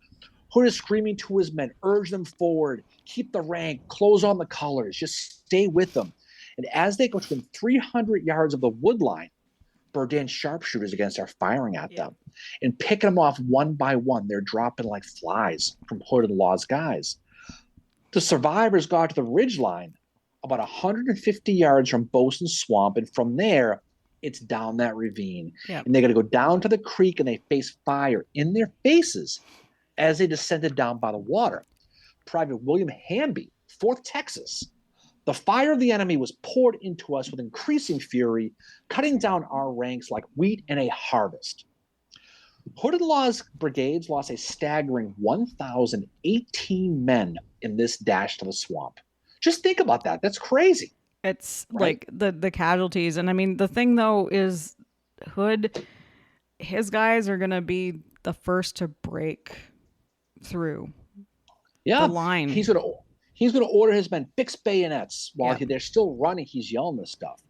Hood is screaming to his men, urge them forward, keep the rank, close on the colors, just stay with them. And as they go to within 300 yards of the wood line, Berdan's sharpshooters against are firing at them and picking them off one by one. They're dropping like flies from Hood and Law's guys. The survivors got to the ridge line about 150 yards from Bosun Swamp, and from there, it's down that ravine. Yep. And they got to go down to the creek, and they face fire in their faces as they descended down by the water. Private William Hamby, 4th Texas. The fire of the enemy was poured into us with increasing fury, cutting down our ranks like wheat in a harvest. Hood and Law's brigades lost a staggering 1,018 men in this dash to the swamp. Just think about that. That's crazy, It's right? like the casualties. And I mean, the thing though is Hood, his guys are going to be the first to break through the Yeah, line. he's gonna order his men fix bayonets while Yep. they're still running. He's yelling this stuff.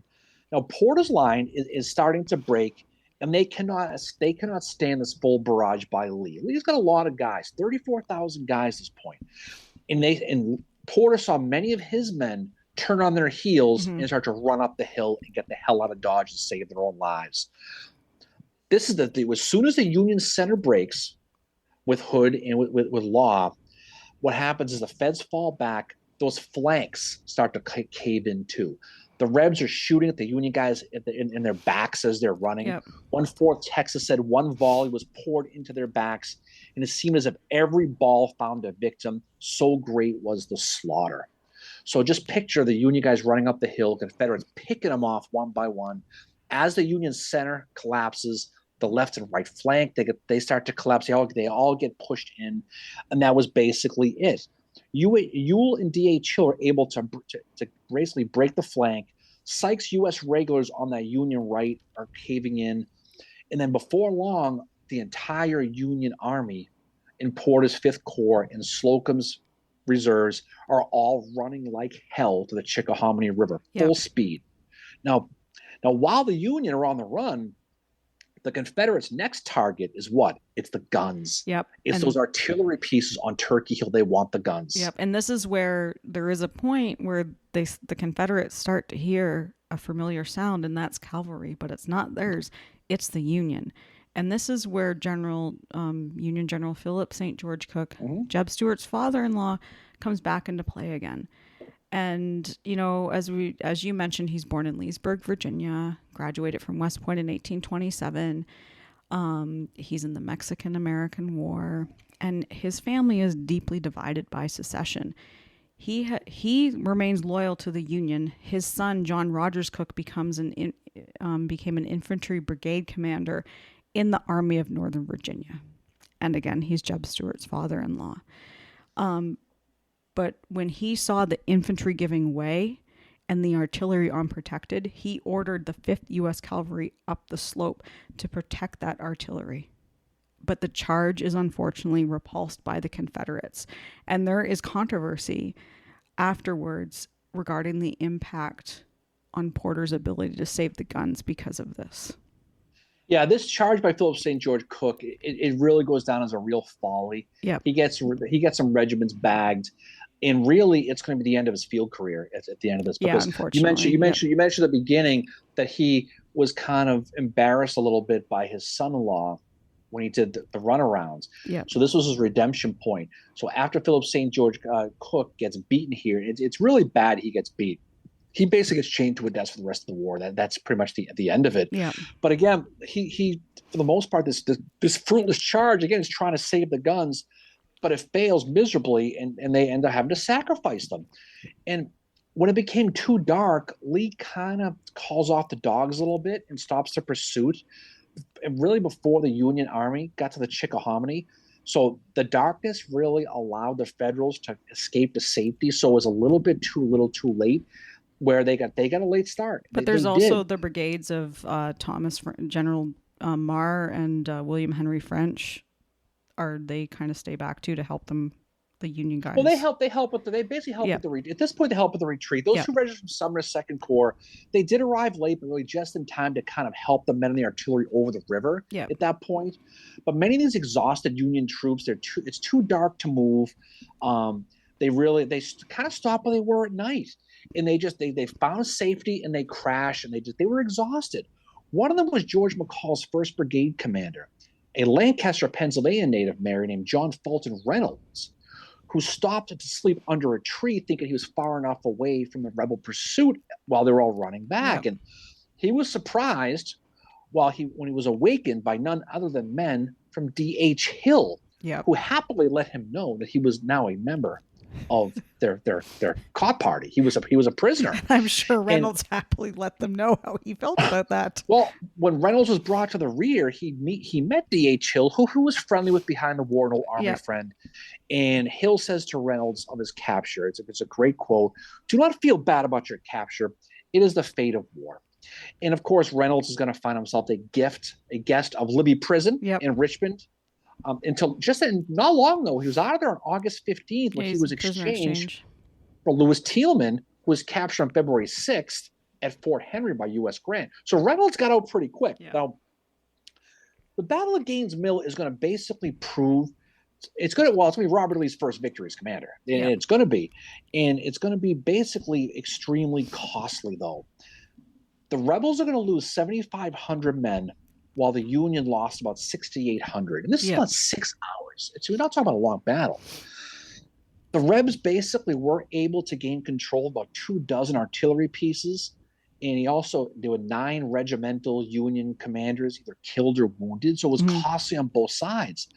Now Porter's line is starting to break, and they cannot stand this full barrage by Lee. Lee's got a lot of guys, 34,000 guys at this point, and Porter saw many of his men turn on their heels Mm-hmm. and start to run up the hill and get the hell out of Dodge and save their own lives. This is as soon as the Union center breaks with Hood and with Law, what happens is the feds fall back. Those flanks start to cave in too. The Rebs are shooting at the Union guys in their backs as they're running. Yep. 1/4 Texas said one volley was poured into their backs, and it seemed as if every ball found a victim. So great was the slaughter. So just picture the Union guys running up the hill, Confederates picking them off one by one. As the Union center collapses, the left and right flank they start to collapse. They all get pushed in, and that was basically it. Ewell and D.H. Hill are able to basically break the flank. Sykes' U.S. regulars on that Union right are caving in, and then before long, the entire Union Army in Porter's Fifth Corps and Slocum's reserves are all running like hell to the Chickahominy River, Yep. full speed. Now, while the Union are on the run, the Confederates' next target is what? It's the guns. Yep. It's those artillery pieces on Turkey Hill. They want the guns. Yep. And this is where there is a point where the Confederates start to hear a familiar sound, and that's cavalry, but it's not theirs. It's the Union. And this is where Union General Philip St. George Cooke, Jeb Stuart's father-in-law, comes back into play again. And as you mentioned, he's born in Leesburg, Virginia, graduated from West Point in 1827. He's in the Mexican-American War, and his family is deeply divided by secession. He remains loyal to the Union. His son John Rogers Cooke became an infantry brigade commander in the Army of Northern Virginia, and again, he's Jeb Stuart's father-in-law. But when he saw the infantry giving way and the artillery unprotected, he ordered the 5th U.S. Cavalry up the slope to protect that artillery. But the charge is unfortunately repulsed by the Confederates. And there is controversy afterwards regarding the impact on Porter's ability to save the guns because of this. Yeah, this charge by Philip St. George Cooke, it really goes down as a real folly. Yep. He gets some regiments bagged, and really, it's going to be the end of his field career at the end of this. Yeah, Because unfortunately. you mentioned at the beginning that he was kind of embarrassed a little bit by his son-in-law when he did the runarounds. Yep. So this was his redemption point. So after Philip St. George Cooke gets beaten here, it's really bad he gets beat. He basically gets chained to a desk for the rest of the war. That's pretty much the end of it. Yeah. But again, he for the most part, this fruitless charge again is trying to save the guns, but it fails miserably, and they end up having to sacrifice them. And when it became too dark, Lee kind of calls off the dogs a little bit and stops the pursuit. And really, before the Union Army got to the Chickahominy, so the darkness really allowed the Federals to escape to safety. So it was a little bit too late. Where they got a late start. But there's also the brigades of General Marr and William Henry French. They kind of stay back too to help them, the Union guys? Well, they basically help with the retreat. At this point, they help with the retreat. Those two regiments from Sumner's Second Corps, they did arrive late, but really just in time to kind of help the men in the artillery over the river at that point. But many of these exhausted Union troops, it's too dark to move. They kind of stopped where they were at night. And they found safety and they crashed and they were exhausted. One of them was George McCall's 1st Brigade commander, a Lancaster, Pennsylvania native named John Fulton Reynolds, who stopped to sleep under a tree thinking he was far enough away from the rebel pursuit while they were all running back. And he was surprised when he was awakened by none other than men from D.H. Hill, who happily let him know that he was now a member of their cop party. He was a prisoner. I'm sure And Reynolds happily let them know how he felt about that. well, when Reynolds was brought to the rear, he met D.H. Hill, who was friendly with behind the war, an old army Yeah. friend. And Hill says to Reynolds of his capture, it's a great quote: "Do not feel bad about your capture. It is the fate of war." And of course, Reynolds is going to find himself a guest of Libby Prison Yep. in Richmond. Until not long ago, he was out of there on August 15th when Yeah, he was prisoner exchanged exchange. for Lewis Thielman, who was captured on February 6th at Fort Henry by U.S. Grant. So Reynolds got out pretty quick. Yeah. Now, the Battle of Gaines Mill is going to basically prove it's going to be Robert Lee's first victory as commander. And Yeah. it's going to be basically extremely costly, though. The rebels are going to lose 7,500 men, while the Union lost about 6,800. And this is Yeah. about 6 hours. We're not talking about a long battle. The Rebs basically were able to gain control of about 24 artillery pieces. And there were 9 regimental Union commanders either killed or wounded. So it was Mhm. costly on both sides.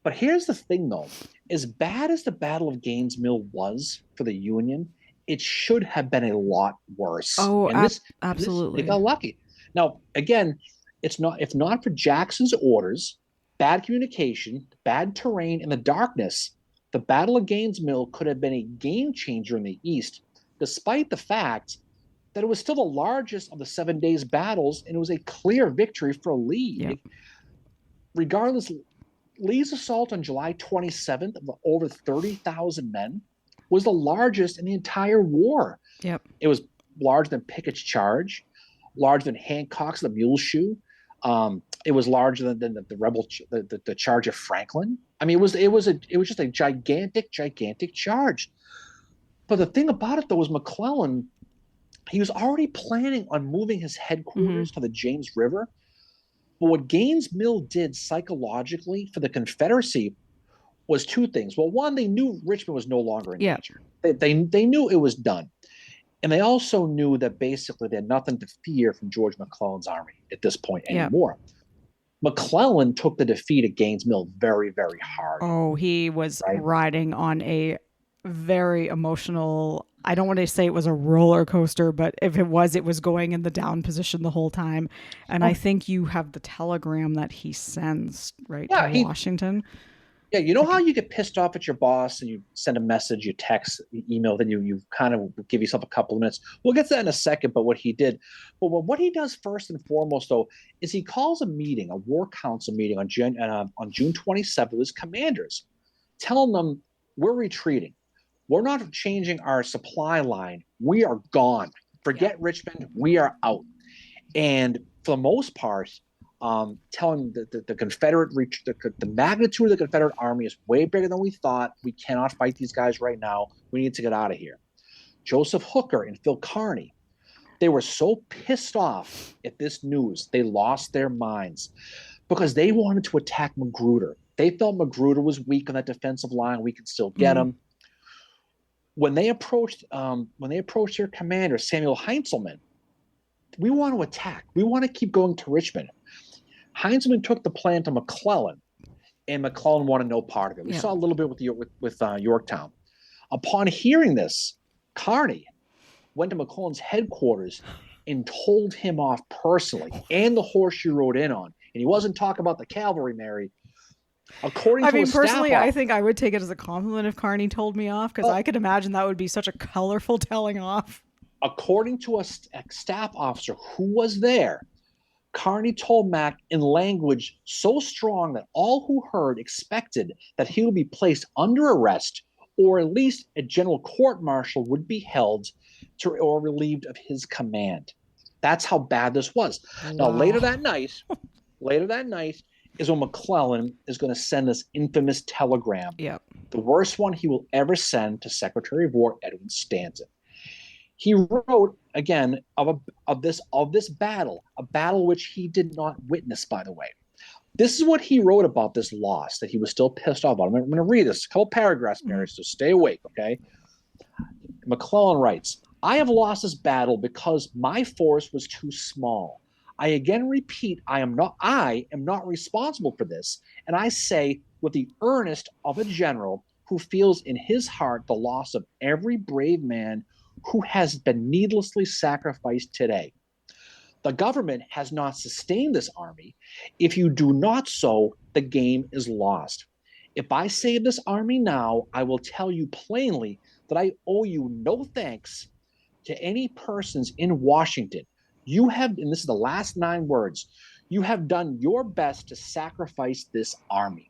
But here's the thing, though. As bad as the Battle of Gaines Mill was for the Union, it should have been a lot worse. Oh, and absolutely. They got lucky. Now, again, if not for Jackson's orders, bad communication, bad terrain, and the darkness, the Battle of Gaines Mill could have been a game changer in the East, despite the fact that it was still the largest of the 7 days battles, and it was a clear victory for Lee. Yep. Regardless, Lee's assault on July 27th of over 30,000 men was the largest in the entire war. Yep. It was larger than Pickett's charge, larger than Hancock's the Mule Shoe. It was larger than the charge of Franklin. I mean, it was just a gigantic charge. But the thing about it, though, was McClellan, he was already planning on moving his headquarters to the James River. But what Gaines Mill did psychologically for the Confederacy was 2 things. Well, one, they knew Richmond was no longer in danger. They knew it was done. And they also knew that basically they had nothing to fear from George McClellan's army at this point anymore. McClellan took the defeat at Gaines Mill very, very hard. Oh, he was riding on a very emotional, I don't want to say it was a roller coaster, but if it was going in the down position the whole time. And I think you have the telegram that he sends, right, to Washington. Yeah, you know how you get pissed off at your boss and you send a message, you text, you email, then you kind of give yourself a couple of minutes. We'll get to that in a second, but what he what he does first and foremost, though, is he calls a war council meeting on June 27th with his commanders, telling them, we're retreating. We're not changing our supply line. We are gone. Forget Richmond. We are out. And for the most part, telling the Confederate the magnitude of the Confederate army is way bigger than we thought. We cannot fight these guys right now. We need to get out of here. Joseph Hooker and Phil Kearny, they were so pissed off at this news, they lost their minds because they wanted to attack Magruder. They felt Magruder was weak on that defensive line. We could still get him. When they approached their commander, Samuel Heintzelman, we want to attack. We want to keep going to Richmond. Heintzelman took the plan to McClellan, and McClellan wanted no part of it. We saw a little bit with Yorktown. Upon hearing this, Kearny went to McClellan's headquarters and told him off personally, and the horse you rode in on. And he wasn't talking about the cavalry, Mary. Personally, I think I would take it as a compliment if Kearny told me off, because I could imagine that would be such a colorful telling off. According to a staff officer who was there, Kearny told Mack in language so strong that all who heard expected that he would be placed under arrest, or at least a general court-martial would be held or relieved of his command. That's how bad this was. Wow. Now, later that night is when McClellan is going to send this infamous telegram. Yep. The worst one he will ever send to Secretary of War Edwin Stanton. He wrote again of this battle, a battle which he did not witness, by the way. This is what he wrote about this loss that he was still pissed off about. I'm going to read this, a couple paragraphs, Mary, so stay awake, okay? McClellan writes, "I have lost this battle because my force was too small. I again repeat, I am not responsible for this, and I say with the earnest of a general who feels in his heart the loss of every brave man who has been needlessly sacrificed today. The government has not sustained this army. If you do not so, the game is lost. If I save this army now, I will tell you plainly that I owe you no thanks to any persons in Washington. You have, and this is the last 9 words, you have done your best to sacrifice this army.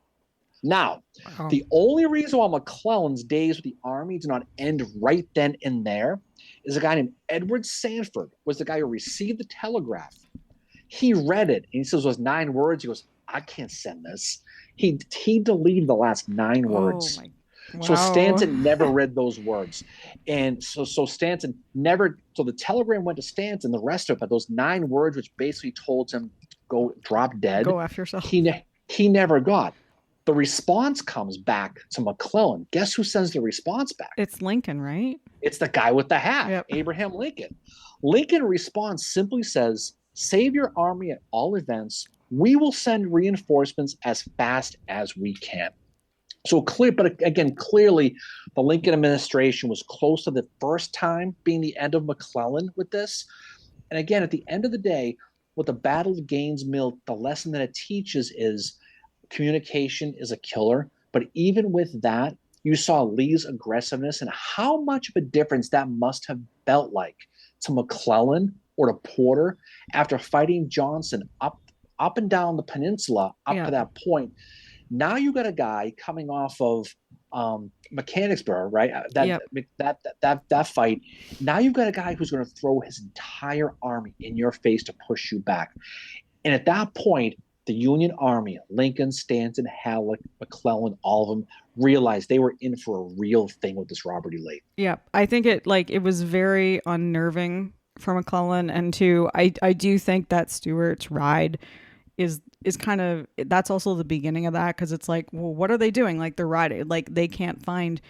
Now, the only reason why McClellan's days with the army did not end right then and there is a guy named Edward Sanford was the guy who received the telegraph. He read it and he says those 9 words. He goes, I can't send this. He deleted the last 9 words. Wow. So Stanton never read those words. And so Stanton never, so the telegram went to Stanton, the rest of it, but those 9 words, which basically told him, go drop dead. Go after yourself. He never got. The response comes back to McClellan. Guess who sends the response back? It's Lincoln, right? It's the guy with the hat, Yep. Abraham Lincoln. Lincoln response simply says, save your army at all events. We will send reinforcements as fast as we can. So clear, but again, clearly the Lincoln administration was close to the first time being the end of McClellan with this. And again, at the end of the day, with the Battle of Gaines Mill, the lesson that it teaches is communication is a killer. But even with that, you saw Lee's aggressiveness and how much of a difference that must have felt like to McClellan or to Porter after fighting Johnson up and down the peninsula up to that point. Now you got a guy coming off of Mechanicsburg, right? That fight. Now you've got a guy who's going to throw his entire army in your face to push you back. And at that point, the Union Army, Lincoln, Stanton, Halleck, McClellan, all of them realized they were in for a real thing with this Robert E. Lee. Yeah, I think it was very unnerving for McClellan, and I do think that Stuart's ride is kind of, that's also the beginning of that, because it's like, well, what are they doing? Like, they're riding, like they can't find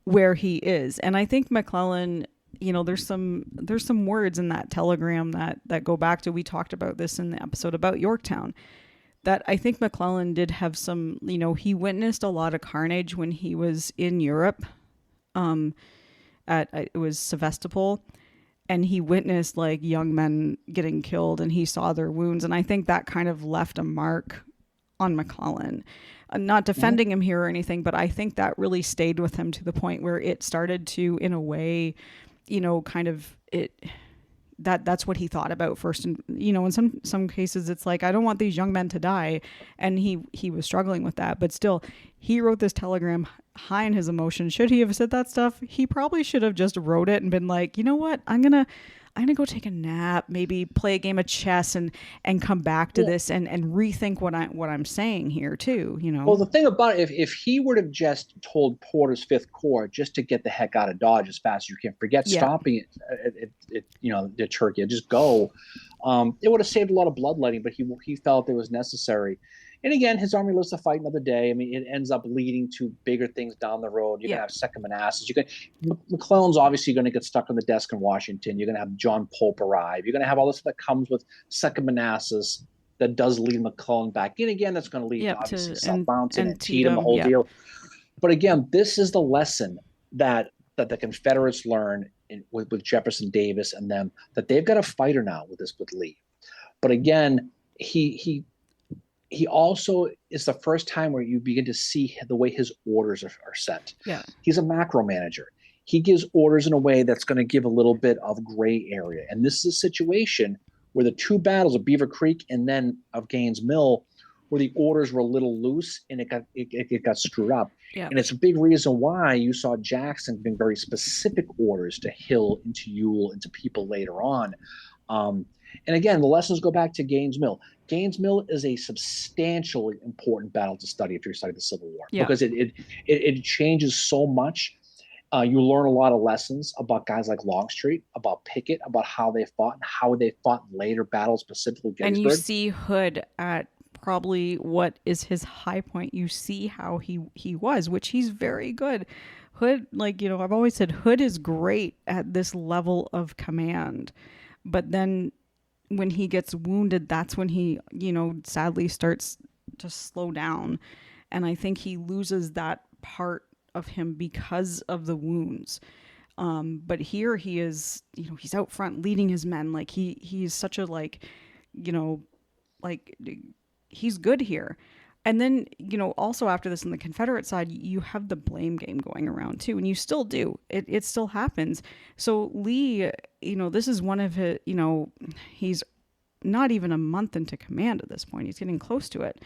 where he is. And I think McClellan, there's some words in that telegram that go back to, we talked about this in the episode about Yorktown, that I think McClellan did have some, he witnessed a lot of carnage when he was in Europe. It was Sevastopol, and he witnessed like young men getting killed, and he saw their wounds. And I think that kind of left a mark on McClellan. Not defending him here or anything, but I think that really stayed with him to the point where it started to, in a way, kind of that's what he thought about first. And, in some cases it's like, I don't want these young men to die. And he was struggling with that, but still he wrote this telegram high in his emotions. Should he have said that stuff? He probably should have just wrote it and been like, you know what? I'm going to go take a nap, maybe play a game of chess and come back to this and rethink what I'm saying here too, Well, the thing about it, if he would have just told Porter's Fifth Corps just to get the heck out of Dodge as fast as you can, forget stopping it, the Turkey, just go, it would have saved a lot of bloodletting, but he felt it was necessary. And again, his army lives to fight another day. I mean, it ends up leading to bigger things down the road. You're going to have Second Manassas. McClellan's obviously going to get stuck on the desk in Washington. You're going to have John Pope arrive. You're going to have all this that comes with Second Manassas that does lead McClellan back in again. That's going to lead to obviously South Mountain and Antietam, the whole deal. But again, this is the lesson that the Confederates learned with Jefferson Davis and them, that they've got a fighter now with Lee. But again, he also is the first time where you begin to see the way his orders are set. Yeah. He's a macro manager. He gives orders in a way that's going to give a little bit of gray area. And this is a situation where the 2 battles of Beaver Creek and then of Gaines Mill, where the orders were a little loose and it got screwed up. Yeah. And it's a big reason why you saw Jackson giving very specific orders to Hill and to Ewell and to people later on. And again, the lessons go back to Gaines Mill. Gaines Mill is a substantially important battle to study if you're studying the Civil War, because it changes so much. You learn a lot of lessons about guys like Longstreet, about Pickett, about how they fought and how they fought in later battles, specifically Gettysburg. And you see Hood at probably what is his high point. You see how he was, which he's very good. Hood, I've always said Hood is great at this level of command, but then when he gets wounded, that's when he, sadly starts to slow down. And I think he loses that part of him because of the wounds. But here he is, he's out front leading his men. Like he's such a like he's good here. And then, also after this on the Confederate side, you have the blame game going around too. And you still do. It still happens. So Lee, this is one of his, he's not even a month into command at this point. He's getting close to it.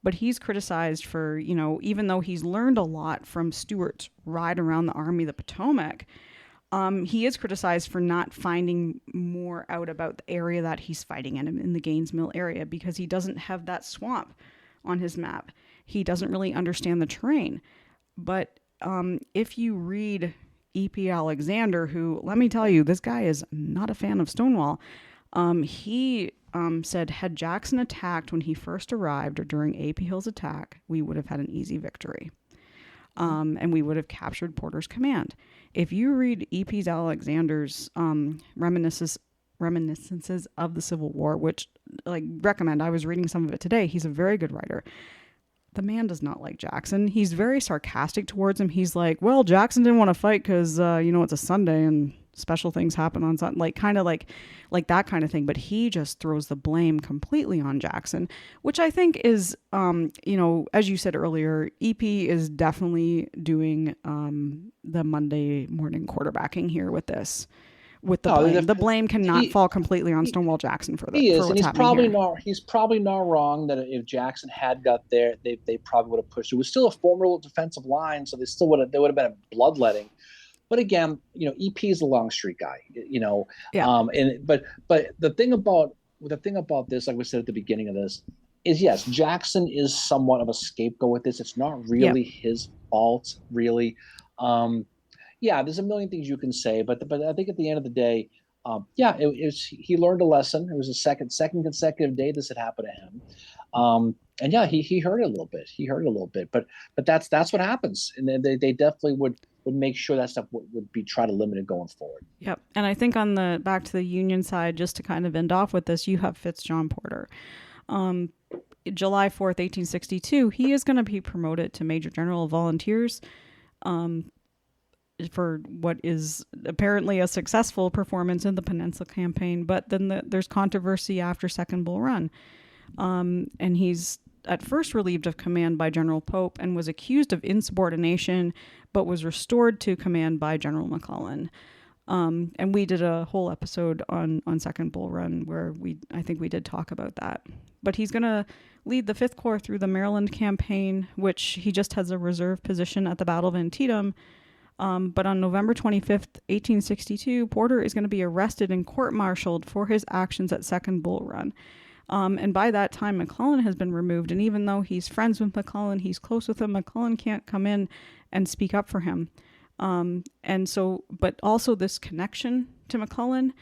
But he's criticized for, even though he's learned a lot from Stuart's ride around the Army of the Potomac, he is criticized for not finding more out about the area that he's fighting in the Gaines Mill area, because he doesn't have that swamp on his map. He doesn't really understand the terrain. But if you read E.P. Alexander, who, let me tell you, this guy is not a fan of Stonewall, he said, had Jackson attacked when he first arrived or during A.P. Hill's attack, we would have had an easy victory. And we would have captured Porter's command. If you read E.P. Alexander's reminiscences of the Civil War, which recommend, I was reading some of it today. He's a very good writer. The man does not like Jackson. He's very sarcastic towards him. He's like, well, Jackson didn't want to fight because, it's a Sunday and special things happen on Sunday, like that kind of thing. But he just throws the blame completely on Jackson, which I think is, as you said earlier, EP is definitely doing the Monday morning quarterbacking here with this. With the blame. The blame cannot fall completely on Stonewall Jackson for that. He is, and he's probably not wrong that if Jackson had got there, they probably would have pushed. It was still a formidable defensive line, so there would have been a bloodletting. But again, EP is a long street guy, Yeah. But the thing about this, like we said at the beginning of this, is yes, Jackson is somewhat of a scapegoat with this. It's not really his fault, really. There's a million things you can say, but I think at the end of the day, he learned a lesson. It was the second consecutive day this had happened to him. He heard it a little bit. But that's what happens, and they definitely would make sure that stuff would be try to limit it going forward. Yep. And I think on the back to the Union side, just to kind of end off with this, you have Fitzjohn Porter. July 4th, 1862, he is going to be promoted to Major General of Volunteers for what is apparently a successful performance in the Peninsula Campaign. But then there's controversy after Second Bull Run. And he's at first relieved of command by General Pope and was accused of insubordination, but was restored to command by General McClellan. And we did a whole episode on Second Bull Run where I think we did talk about that. But he's going to lead the 5th Corps through the Maryland campaign, which he just has a reserve position at the Battle of Antietam. But on November 25th, 1862, Porter is going to be arrested and court-martialed for his actions at Second Bull Run. And by that time, McClellan has been removed. And even though he's friends with McClellan, he's close with him, McClellan can't come in and speak up for him. But also this connection to McClellan,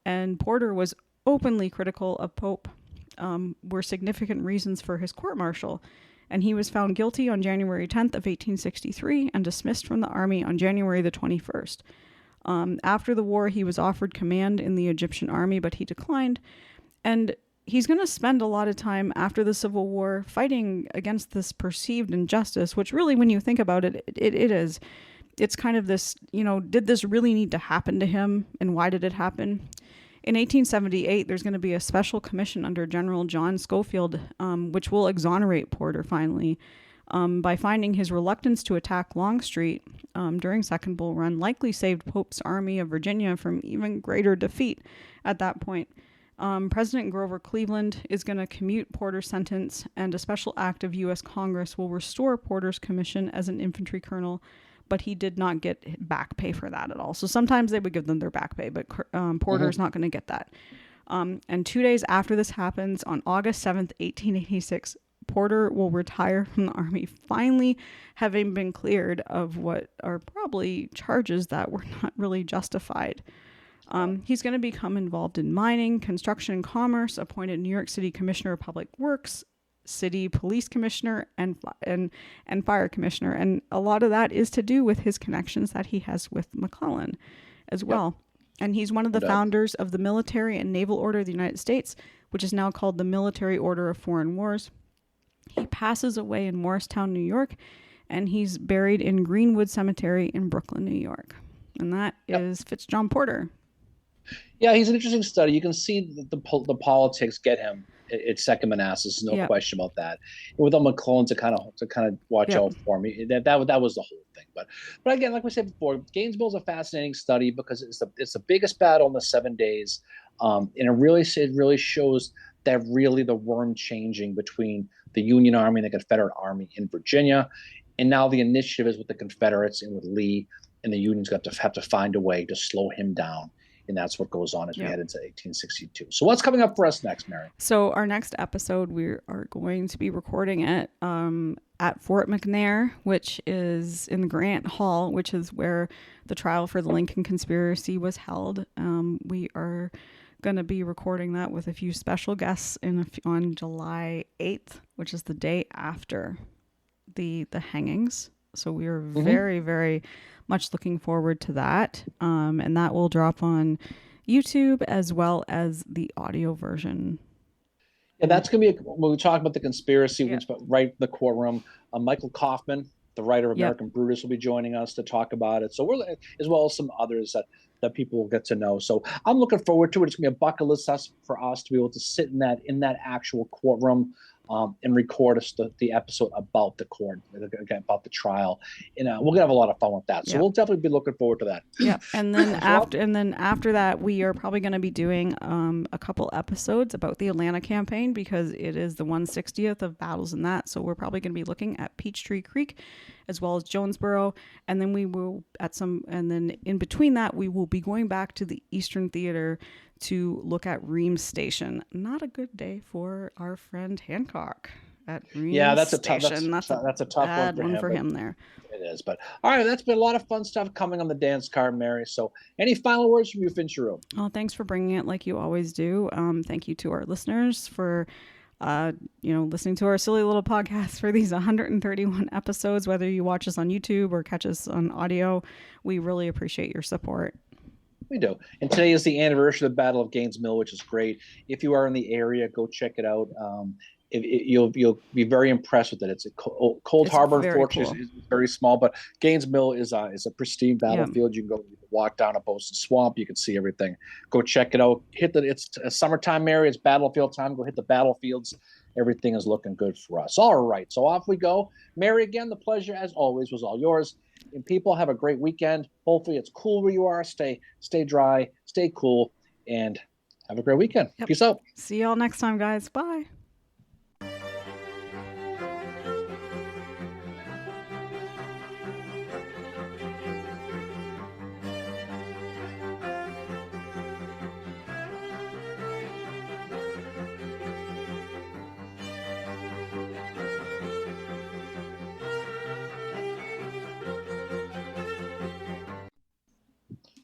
and Porter was openly critical of Pope, were significant reasons for his court-martial. And he was found guilty on January 10th of 1863 and dismissed from the army on January the 21st. After the war, he was offered command in the Egyptian army, but he declined. And he's going to spend a lot of time after the Civil War fighting against this perceived injustice, which really, when you think about it, it is. It's kind of this, did this really need to happen to him, and why did it happen? In 1878, there's going to be a special commission under General John Schofield, which will exonerate Porter finally by finding his reluctance to attack Longstreet during Second Bull Run likely saved Pope's Army of Virginia from even greater defeat at that point. President Grover Cleveland is going to commute Porter's sentence, and a special act of U.S. Congress will restore Porter's commission as an infantry colonel, but he did not get back pay for that at all. So sometimes they would give them their back pay, but Porter is not going to get that. And 2 days after this happens, on August 7th, 1886, Porter will retire from the Army, finally having been cleared of what are probably charges that were not really justified. He's going to become involved in mining, construction, and commerce, appointed New York City Commissioner of Public Works, City Police Commissioner, and Fire Commissioner. And a lot of that is to do with his connections that he has with McClellan as well. And he's one of the founders of the Military and Naval Order of the United States, which is now called the Military Order of Foreign Wars. He passes away in Morristown, New York, and he's buried in Greenwood Cemetery in Brooklyn, New York. And that is Fitzjohn Porter. Yeah, he's an interesting study. You can see that the politics get him at Second Manassas, no question about that. And with McClellan to kind of watch out for me, that was the whole thing. But again, like we said before, Gainesville is a fascinating study because it's the biggest battle in the 7 days, and it really shows that really the worm changing between the Union Army and the Confederate Army in Virginia, and now the initiative is with the Confederates and with Lee, and the Union's got to have to find a way to slow him down. And that's what goes on as we head into 1862. So what's coming up for us next, Mary? So our next episode, we are going to be recording it at Fort McNair, which is in the Grant Hall, which is where the trial for the Lincoln conspiracy was held. We are going to be recording that with a few special guests on July 8th, which is the day after the hangings. So we are very, very much looking forward to that. And that will drop on YouTube as well as the audio version. Yeah, that's going to be, when we talk about the conspiracy, right in the courtroom, Michael Kaufman, the writer of American Brutus, will be joining us to talk about it. So we're, as well as some others that people will get to know. So I'm looking forward to it. It's going to be a bucket list for us to be able to sit in that actual courtroom and record the episode about the court, about the trial, and we're gonna have a lot of fun with that. So we'll definitely be looking forward to that. Yeah, and then after that, we are probably going to be doing a couple episodes about the Atlanta campaign because it is the 160th of battles in that. So we're probably going to be looking at Peachtree Creek, as well as Jonesboro, and then we will and then in between that, we will be going back to the Eastern Theater to look at Reams Station. Not a good day for our friend Hancock at Reams Station. That's a tough one for him there. It is, but all right, that's been a lot of fun stuff coming on the dance card, Mary. So any final words from you, Finchero? Oh, thanks for bringing it like you always do. Thank you to our listeners for listening to our silly little podcast for these 131 episodes, whether you watch us on YouTube or catch us on audio. We really appreciate your support. We do. And today is the anniversary of the Battle of Gaines Mill, which is great. If you are in the area, go check it out. You'll be very impressed with it. It's a Cold Harbor, unfortunately, is very small, but Gaines Mill is a pristine battlefield. You can walk down a Bosun Swamp. You can see everything. Go check it out. It's a summertime area. It's battlefield time. Go hit the battlefields. Everything is looking good for us. All right, so off we go. Mary, again, the pleasure as always was all yours. And people, have a great weekend. Hopefully it's cool where you are. Stay dry, stay cool, and have a great weekend. Peace out. See y'all next time, guys. Bye.